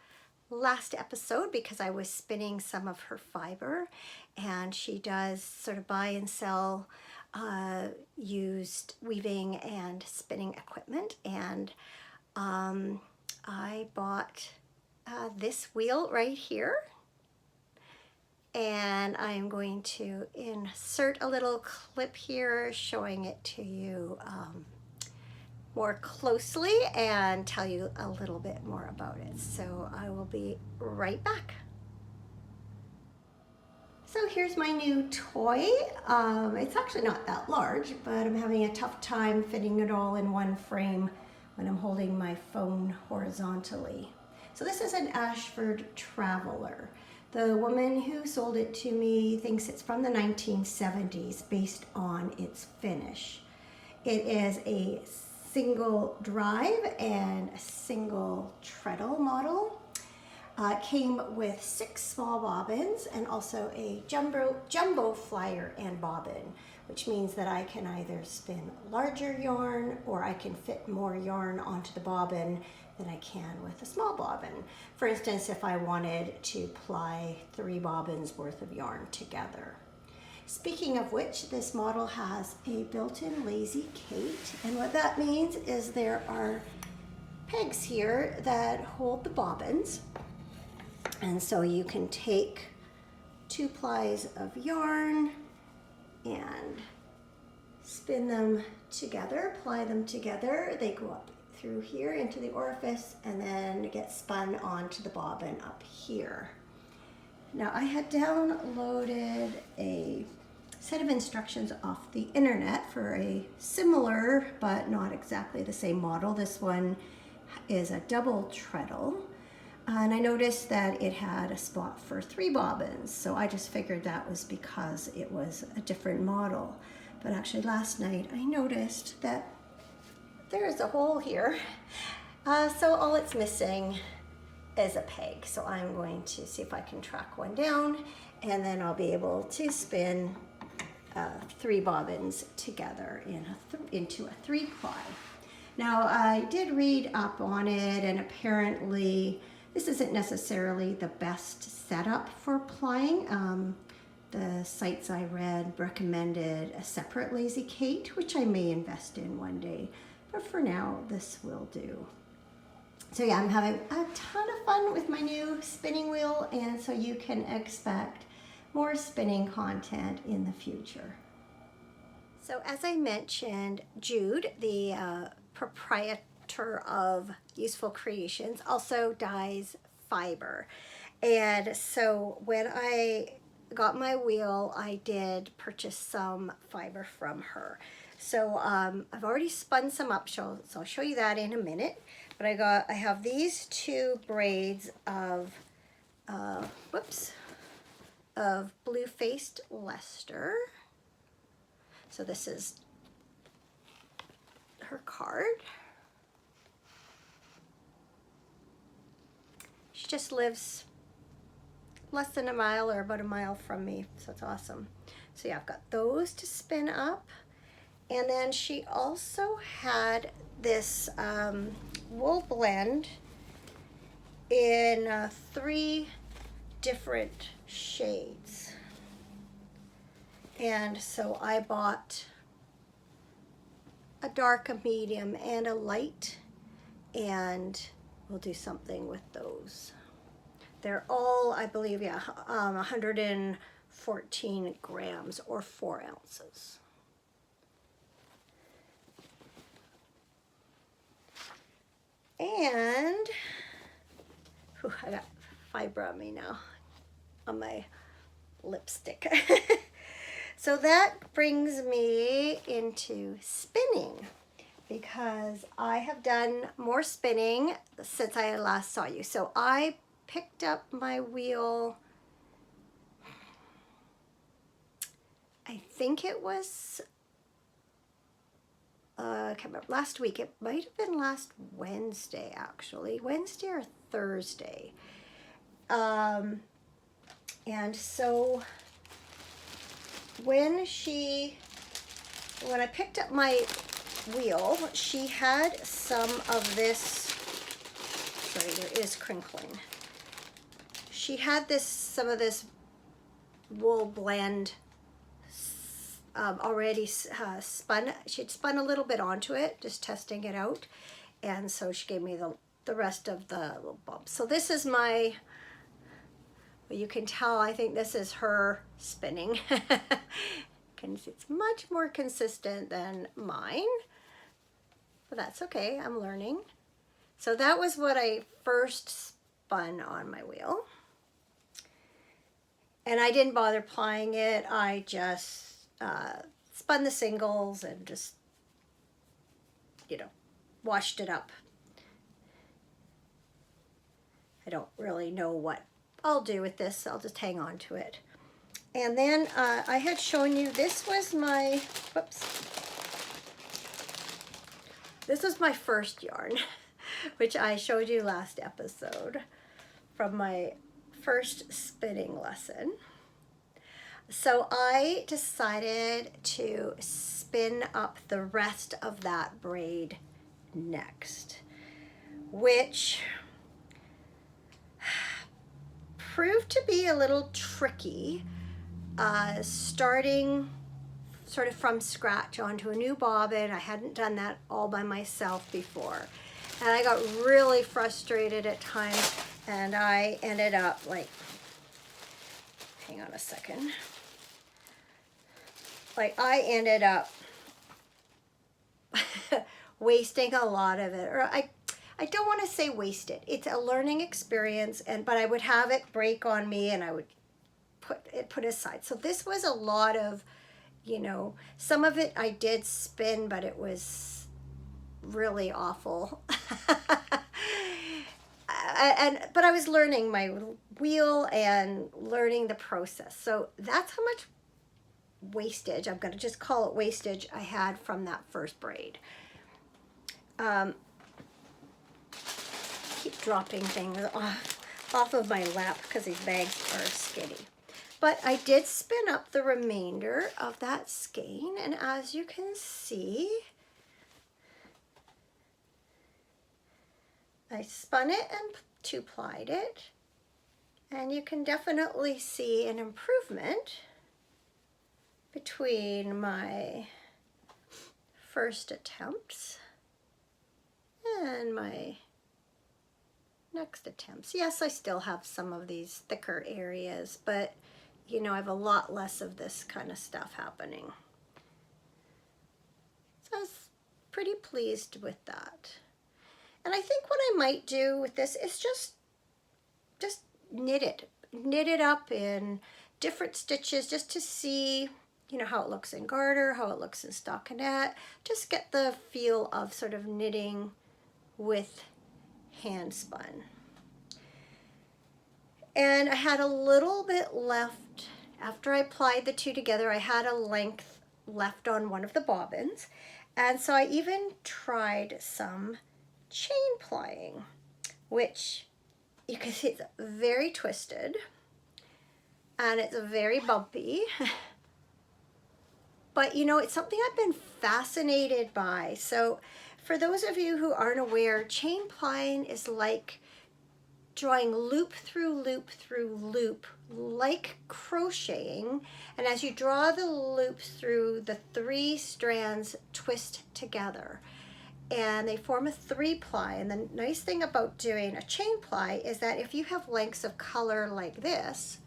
last episode because I was spinning some of her fiber, and she does sort of buy and sell used weaving and spinning equipment. And I bought this wheel right here, and I'm going to insert a little clip here showing it to you more closely and tell you a little bit more about it. So I will be right back. So here's my new toy. It's actually not that large, but I'm having a tough time fitting it all in one frame when I'm holding my phone horizontally. So this is an Ashford Traveller. The woman who sold it to me thinks it's from the 1970s based on its finish. It is a single drive and a single treadle model. It came with 6 small bobbins and also a jumbo flyer and bobbin, which means that I can either spin larger yarn or I can fit more yarn onto the bobbin than I can with a small bobbin. For instance, if I wanted to ply 3 bobbins worth of yarn together. Speaking of which, this model has a built-in lazy Kate, and what that means is there are pegs here that hold the bobbins. And so you can take 2 plies of yarn and spin them together, ply them together. They go up through here into the orifice and then get spun onto the bobbin up here. Now I had downloaded a set of instructions off the internet for a similar but not exactly the same model. This one is a double treadle. And I noticed that it had a spot for 3 bobbins, so I just figured that was because it was a different model. But actually last night I noticed that there is a hole here. So all it's missing is a peg. So I'm going to see if I can track one down, and then I'll be able to spin 3 bobbins together into a 3-ply. Now I did read up on it, and apparently this isn't necessarily the best setup for plying. The sites I read recommended a separate Lazy Kate, which I may invest in one day, but for now this will do. So yeah, I'm having a ton of fun with my new spinning wheel, and so you can expect more spinning content in the future. So as I mentioned, Jude, the proprietor of Useful Creations, also dyes fiber. And so when I got my wheel, I did purchase some fiber from her. So I've already spun some up, so I'll show you that in a minute. But I have these 2 braids of blue-faced Leicester. So this is her card. She just lives less than a mile, or about a mile from me, so it's awesome. So yeah, I've got those to spin up. And then she also had this wool blend in 3 different shades. And so I bought a dark, a medium, and a light, and we'll do something with those. They're all, I believe, 114 grams or 4 ounces. And I got fiber on me now, on my lipstick. So that brings me into spinning, because I have done more spinning since I last saw you. So I picked up my wheel, I think it was I can't remember, last week. It might have been last Wednesday, actually, Wednesday or Thursday. And so when I picked up my wheel, she had some of this, sorry, there is crinkling. She had some of this wool blend already spun. She'd spun a little bit onto it, just testing it out. And so she gave me the rest of the little bumps. So this is my, well, you can tell, I think this is her spinning. It's much more consistent than mine, but that's okay, I'm learning. So that was what I first spun on my wheel. And I didn't bother plying it, I just spun the singles and just, washed it up. I don't really know what I'll do with this, I'll just hang on to it. And then I had shown you, this was my first yarn, which I showed you last episode from my first spinning lesson. So I decided to spin up the rest of that braid next, which proved to be a little tricky, starting sort of from scratch onto a new bobbin. I hadn't done that all by myself before, and I got really frustrated at times, and I ended up hang on a second, I ended up wasting a lot of it, or I don't want to say waste it. It's a learning experience, but I would have it break on me, and I would put aside. So this was a lot of, some of it I did spin, but it was really awful. But I was learning my wheel and learning the process. So that's how much wastage, I'm going to just call it wastage, I had from that first braid. Keep dropping things off of my lap because these bags are skinny. But I did spin up the remainder of that skein, and as you can see, I spun it and two-plied it, and you can definitely see an improvement between my first attempts and my next attempts. Yes, I still have some of these thicker areas, but you know, I have a lot less of this kind of stuff happening. So I was pretty pleased with that. And I think what I might do with this is just knit it up in different stitches just to see, you know, how it looks in garter, how it looks in stockinette, just get the feel of sort of knitting with hand spun. And I had a little bit left after I plied the two together. I had a length left on one of the bobbins, and so I even tried some chain plying, which you can see it's very twisted and it's very bumpy. But you know, it's something I've been fascinated by. So for those of you who aren't aware, chain plying is like drawing loop through loop through loop, like crocheting. And as you draw the loops through, the three strands twist together and they form a three-ply. And the nice thing about doing a chain ply is that if you have lengths of color like this,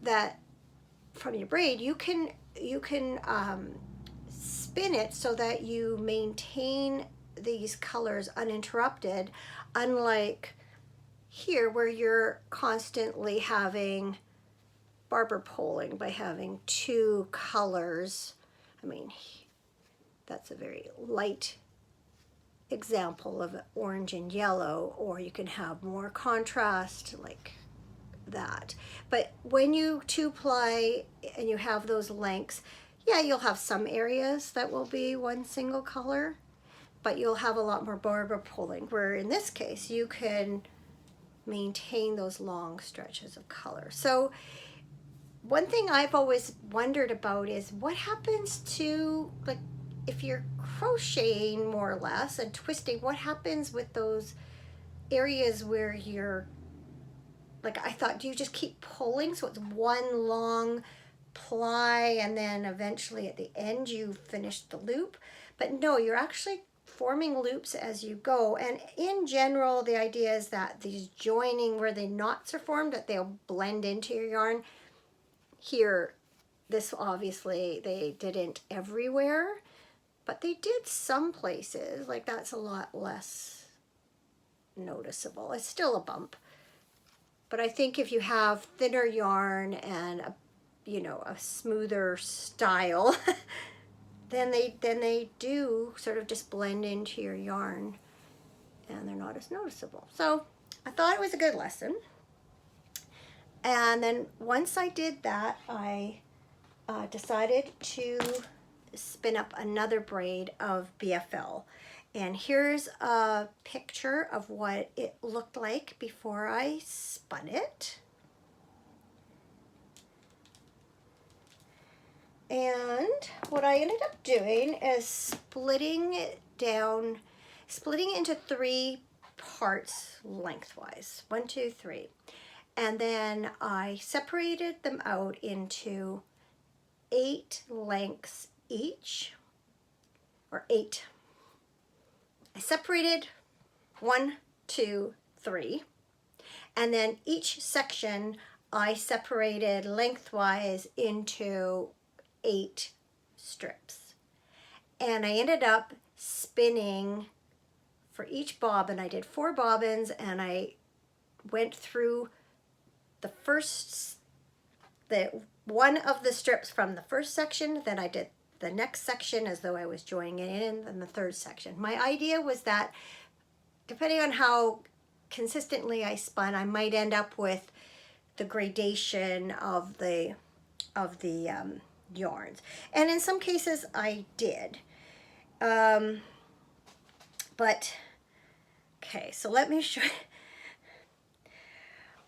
that from your braid, you can spin it so that you maintain these colors uninterrupted, unlike here where you're constantly having barber poling by having two colors. I mean, that's a very light example of orange and yellow, or you can have more contrast like that. But when you two-ply and you have those lengths, yeah, you'll have some areas that will be one single color, but you'll have a lot more barber pulling, where in this case you can maintain those long stretches of color. So one thing I've always wondered about is what happens to, like, if you're crocheting more or less and twisting, what happens with those areas where you're, like, I thought, do you just keep pulling so it's one long ply and then eventually at the end you finish the loop? But no, you're actually forming loops as you go. And in general, the idea is that these joining where the knots are formed, that they'll blend into your yarn. Here, this obviously they didn't everywhere, but they did some places. Like, that's a lot less noticeable. It's still a bump, but I think if you have thinner yarn and a, you know, a smoother style, then they do sort of just blend into your yarn and they're not as noticeable. So I thought it was a good lesson. And then once I did that, I decided to spin up another braid of BFL. And here's a picture of what it looked like before I spun it. And what I ended up doing is splitting it into three parts lengthwise. 1, 2, 3. And then I separated them out into 8 lengths each, or 8. I separated 1, 2, 3, and then each section I separated lengthwise into 8 strips. And I ended up spinning for each bobbin. I did 4 bobbins, and I went through one of the strips from the first section, then I did the next section as though I was joining it in, and the third section. My idea was that depending on how consistently I spun, I might end up with the gradation of the yarns. And in some cases I did. But, okay, so let me show you.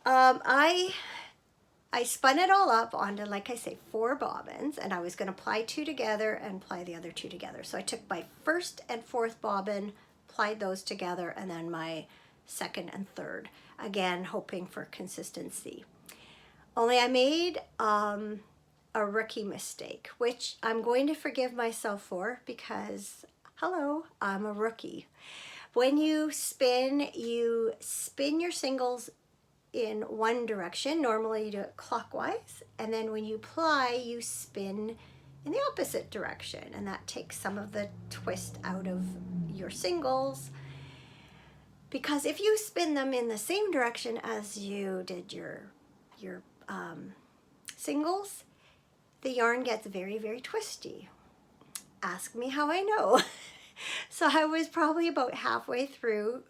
I I spun it all up onto, like I say, 4 bobbins, and I was going to ply 2 together and ply the other 2 together. So I took my first and fourth bobbin, plied those together, and then my second and third, again hoping for consistency. Only I made a rookie mistake, which I'm going to forgive myself for because, hello, I'm a rookie. When you spin your singles in one direction. Normally you do it clockwise, and then when you ply, you spin in the opposite direction, and that takes some of the twist out of your singles, because if you spin them in the same direction as you did your singles, the yarn gets very, very twisty. Ask me how I know. So I was probably about halfway through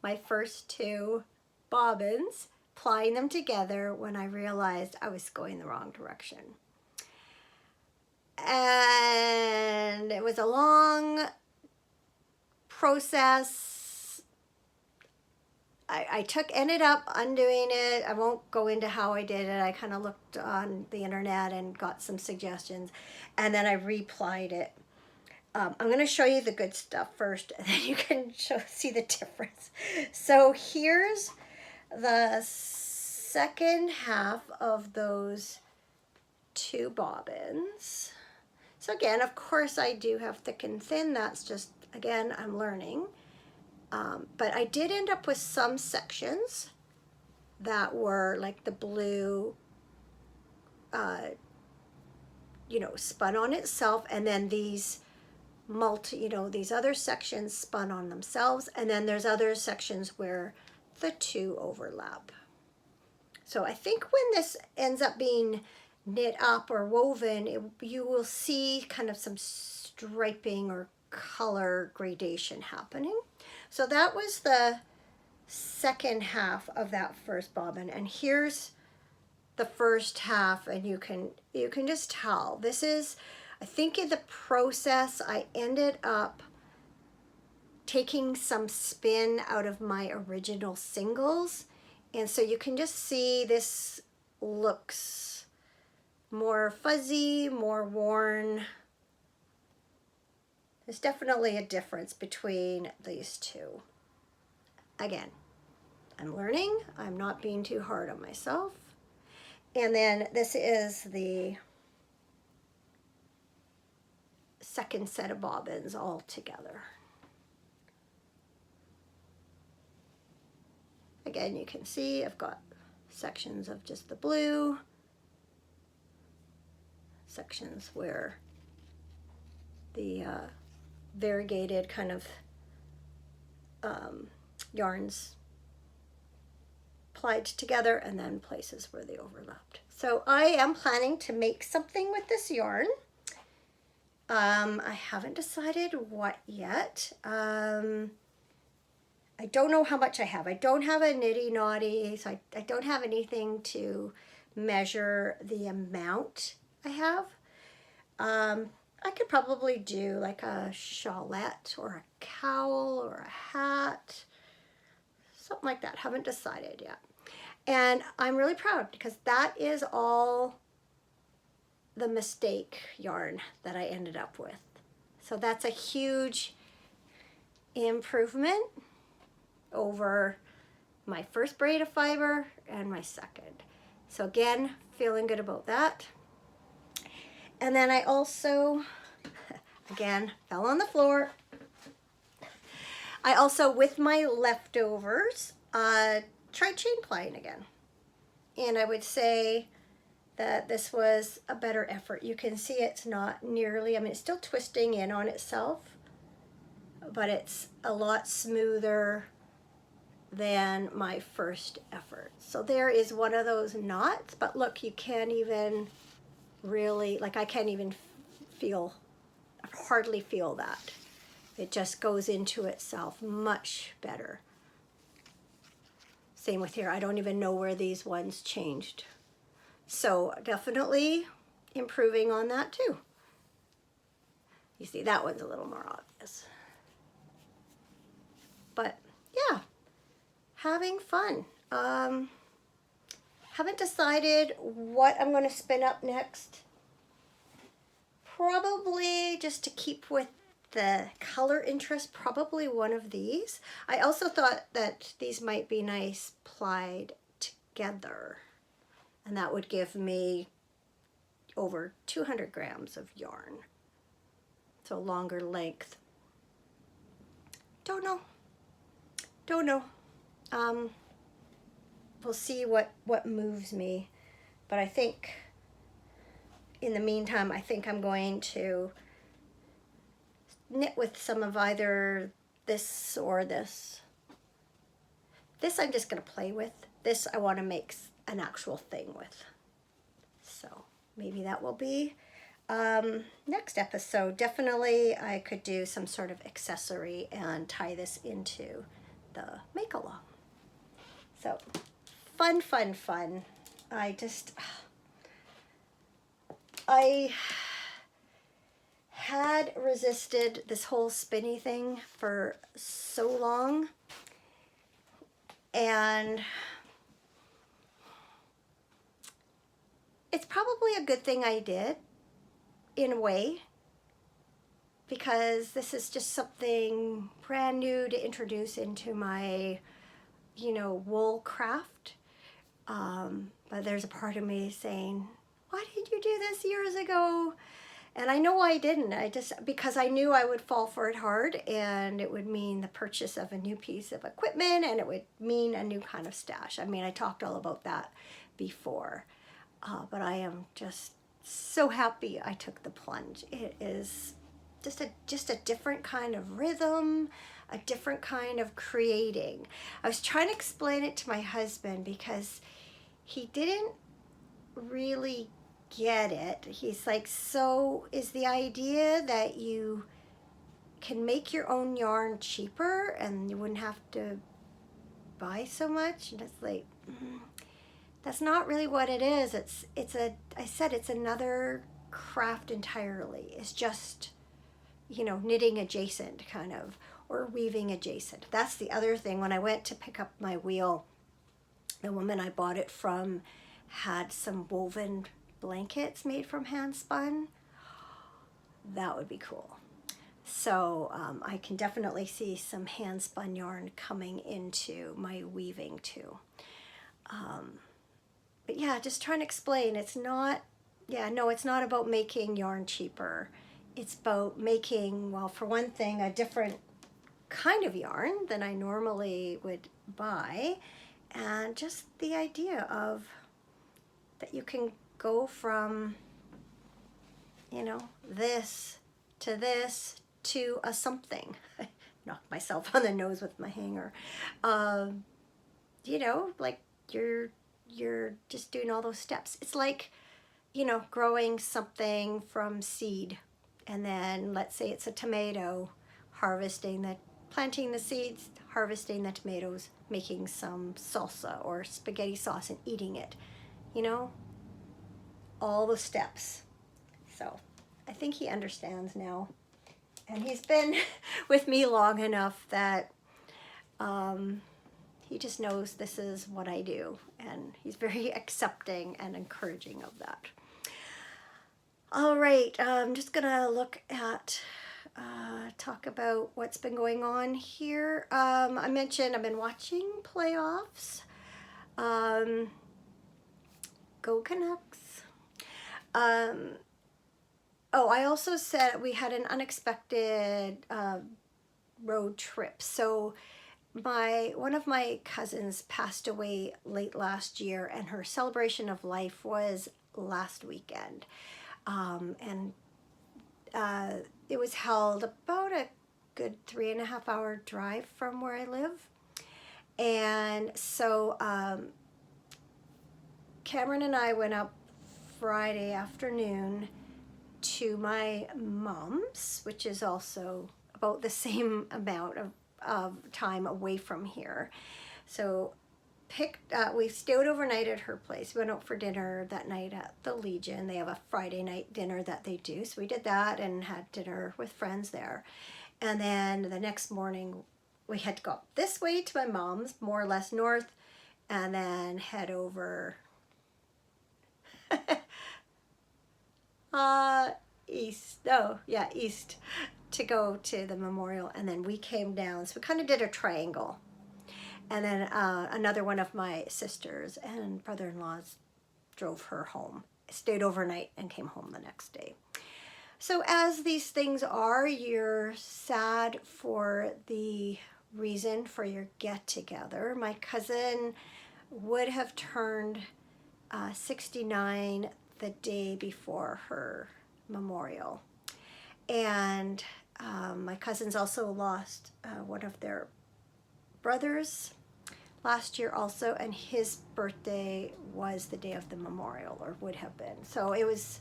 my first 2 bobbins, plying them together, when I realized I was going the wrong direction. And it was a long process. I ended up undoing it. I won't go into how I did it. I kind of looked on the internet and got some suggestions, and then I replied it. I'm going to show you the good stuff first, and then you can see the difference. So here's the second half of those 2 bobbins. So again, of course, I do have thick and thin. That's just, again, I'm learning. But I did end up with some sections that were like the blue, spun on itself, and then these these other sections spun on themselves, and then there's other sections where the 2 overlap. So I think when this ends up being knit up or woven, you will see kind of some striping or color gradation happening. So that was the second half of that first bobbin, and here's the first half, and you can just tell this is, I think in the process I ended up taking some spin out of my original singles, and so you can just see this looks more fuzzy, more worn. There's definitely a difference between these 2. Again, I'm learning. I'm not being too hard on myself. And then this is the second set of bobbins all together. Again, you can see I've got sections of just the blue, sections where the variegated kind of yarns plied together, and then places where they overlapped. So I am planning to make something with this yarn. I haven't decided what yet. I don't know how much I have. I don't have a nitty naughty, so I don't have anything to measure the amount I have. I could probably do like a shawlette or a cowl or a hat, something like that. Haven't decided yet. And I'm really proud because that is all the mistake yarn that I ended up with. So that's a huge improvement over my first braid of fiber and my second. So again, feeling good about that. And then I also, again, fell on the floor. I also, with my leftovers, tried chain plying again. And I would say that this was a better effort. You can see it's not nearly, I mean, it's still twisting in on itself, but it's a lot smoother than my first effort. So there is one of those knots, but look, you can't even really, like I can't even hardly feel that. It just goes into itself much better. Same with here, I don't even know where these ones changed. So definitely improving on that too. You see that one's a little more obvious. But yeah, having fun. Haven't decided what I'm going to spin up next. Probably, just to keep with the color interest, probably one of these. I also thought that these might be nice plied together, and that would give me over 200 grams of yarn, so longer length. Don't know. We'll see what moves me, but I think in the meantime, I think I'm going to knit with some of either this or this. This I'm just going to play with. This I want to make an actual thing with. So maybe that will be next episode. Definitely I could do some sort of accessory and tie this into the make-along. So fun. I had resisted this whole spinny thing for so long, and it's probably a good thing I did in a way, because this is just something brand new to introduce into my, wool craft. But there's a part of me saying, why did you do this years ago? And I know I didn't. Because I knew I would fall for it hard, and it would mean the purchase of a new piece of equipment, and it would mean a new kind of stash. I mean, I talked all about that before, but I am just so happy I took the plunge. It is just a different kind of rhythm, a different kind of creating. I was trying to explain it to my husband because he didn't really get it. He's like, so is the idea that you can make your own yarn cheaper and you wouldn't have to buy so much? And it's like, that's not really what it is. I said it's another craft entirely. It's just, knitting adjacent kind of, or weaving adjacent. That's the other thing. When I went to pick up my wheel, the woman I bought it from had some woven blankets made from hand spun. That would be cool. So I can definitely see some hand spun yarn coming into my weaving too. But yeah, just trying to explain, it's not about making yarn cheaper. It's about making, well, for one thing, a different kind of yarn than I normally would buy, and just the idea of that you can go from, this to a something. I knocked myself on the nose with my hanger. Like you're just doing all those steps. It's like, growing something from seed, and then let's say it's a tomato, planting the seeds, harvesting the tomatoes, making some salsa or spaghetti sauce and eating it. All the steps. So I think he understands now, and he's been with me long enough that he just knows this is what I do, and he's very accepting and encouraging of that. All right, I'm just gonna look at talk about what's been going on here. I mentioned I've been watching playoffs. Go Canucks. I also said we had an unexpected road trip. So one of my cousins passed away late last year, and her celebration of life was last weekend. It was held about a good 3.5 hour drive from where I live. And so Cameron and I went up Friday afternoon to my mom's, which is also about the same amount of time away from here. So we stayed overnight at her place. We went out for dinner that night at the Legion. They have a Friday night dinner that they do. So we did that and had dinner with friends there. And then the next morning we had to go up this way to my mom's, more or less north, and then head over uh, east. Oh, yeah, east to go to the memorial. And then we came down. So we kind of did a triangle. And then another one of my sisters and brother-in-laws drove her home, stayed overnight, and came home the next day. So as these things are, you're sad for the reason for your get-together. My cousin would have turned 69 the day before her memorial. And my cousins also lost one of their brothers last year also, and his birthday was the day of the memorial, or would have been. So it was,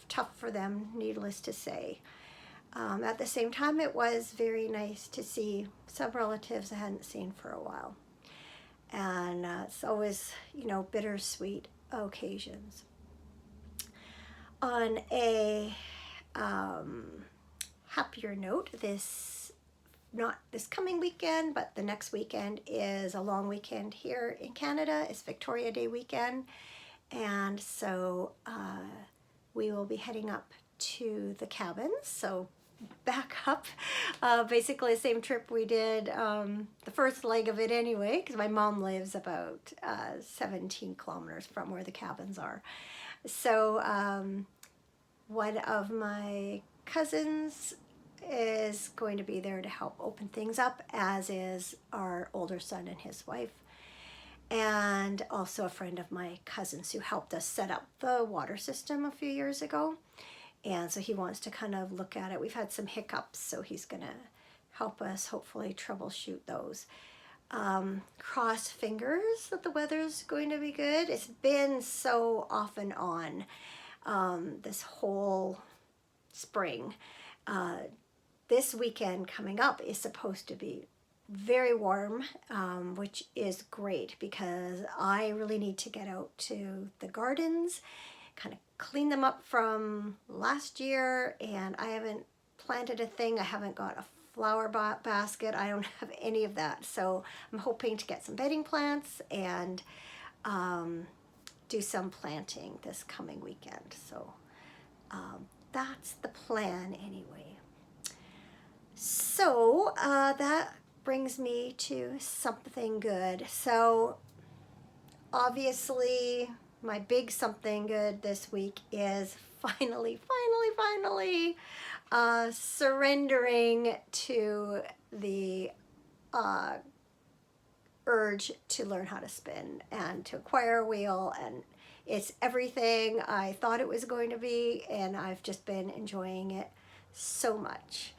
tough for them, needless to say. At the same time, it was very nice to see some relatives I hadn't seen for a while. And it's always, bittersweet occasions. On a happier note, not this coming weekend, but the next weekend is a long weekend here in Canada. It's Victoria Day weekend. And so we will be heading up to the cabins. So back up, basically the same trip we did, the first leg of it anyway, because my mom lives about 17 kilometers from where the cabins are. So one of my cousins is going to be there to help open things up, as is our older son and his wife, and also a friend of my cousin's who helped us set up the water system a few years ago. And so he wants to kind of look at it. We've had some hiccups, so he's going to help us hopefully troubleshoot those. Cross fingers that the weather's going to be good. It's been so off and on this whole spring. This weekend coming up is supposed to be very warm, which is great because I really need to get out to the gardens, kind of clean them up from last year, and I haven't planted a thing. I haven't got a flower basket. I don't have any of that. So I'm hoping to get some bedding plants and do some planting this coming weekend. So that's the plan anyway. So that brings me to something good. So obviously my big something good this week is finally surrendering to the urge to learn how to spin and to acquire a wheel, and it's everything I thought it was going to be, and I've just been enjoying it so much.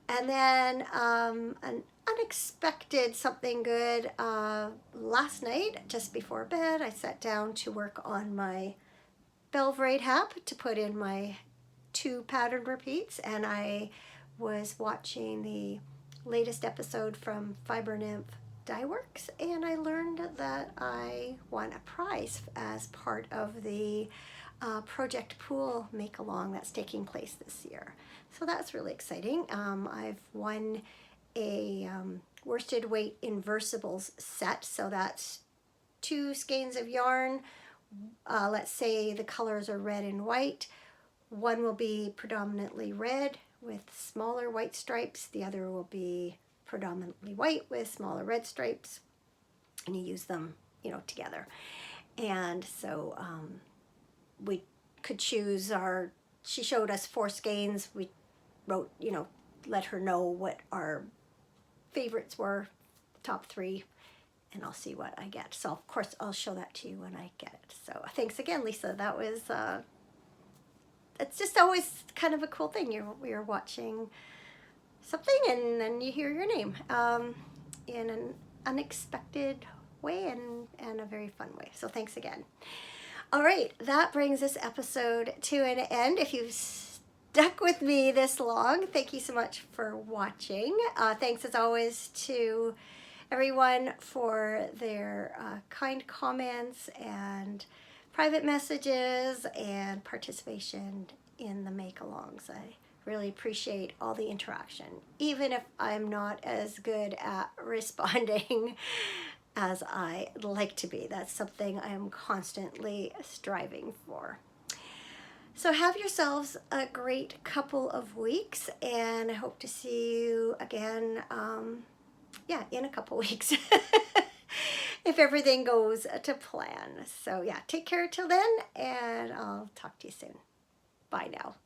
And then an unexpected something good. Last night, just before bed, I sat down to work on my Belvrade hap to put in my 2 pattern repeats, and I was watching the latest episode from Fiber Nymph Dye Works, and I learned that I won a prize as part of the Project Pool make-along that's taking place this year. So that's really exciting. I've won a worsted weight inversibles set, so that's 2 skeins of yarn. Let's say the colors are red and white. One will be predominantly red with smaller white stripes. The other will be predominantly white with smaller red stripes. And you use them, together. And so we could choose she showed us 4 skeins. We wrote, let her know what our favorites were, top 3, and I'll see what I get. So of course I'll show that to you when I get it. So thanks again, Lisa. That was, it's just always kind of a cool thing. You're watching something and then you hear your name in an unexpected way and a very fun way. So thanks again. All right, that brings this episode to an end. If you've stuck with me this long, thank you so much for watching. Thanks as always to everyone for their kind comments and private messages and participation in the make-alongs. I really appreciate all the interaction, even if I'm not as good at responding as I like to be. That's something I am constantly striving for. So have yourselves a great couple of weeks, and I hope to see you again, yeah, in a couple weeks. If everything goes to plan. So yeah, take care till then, and I'll talk to you soon. Bye now.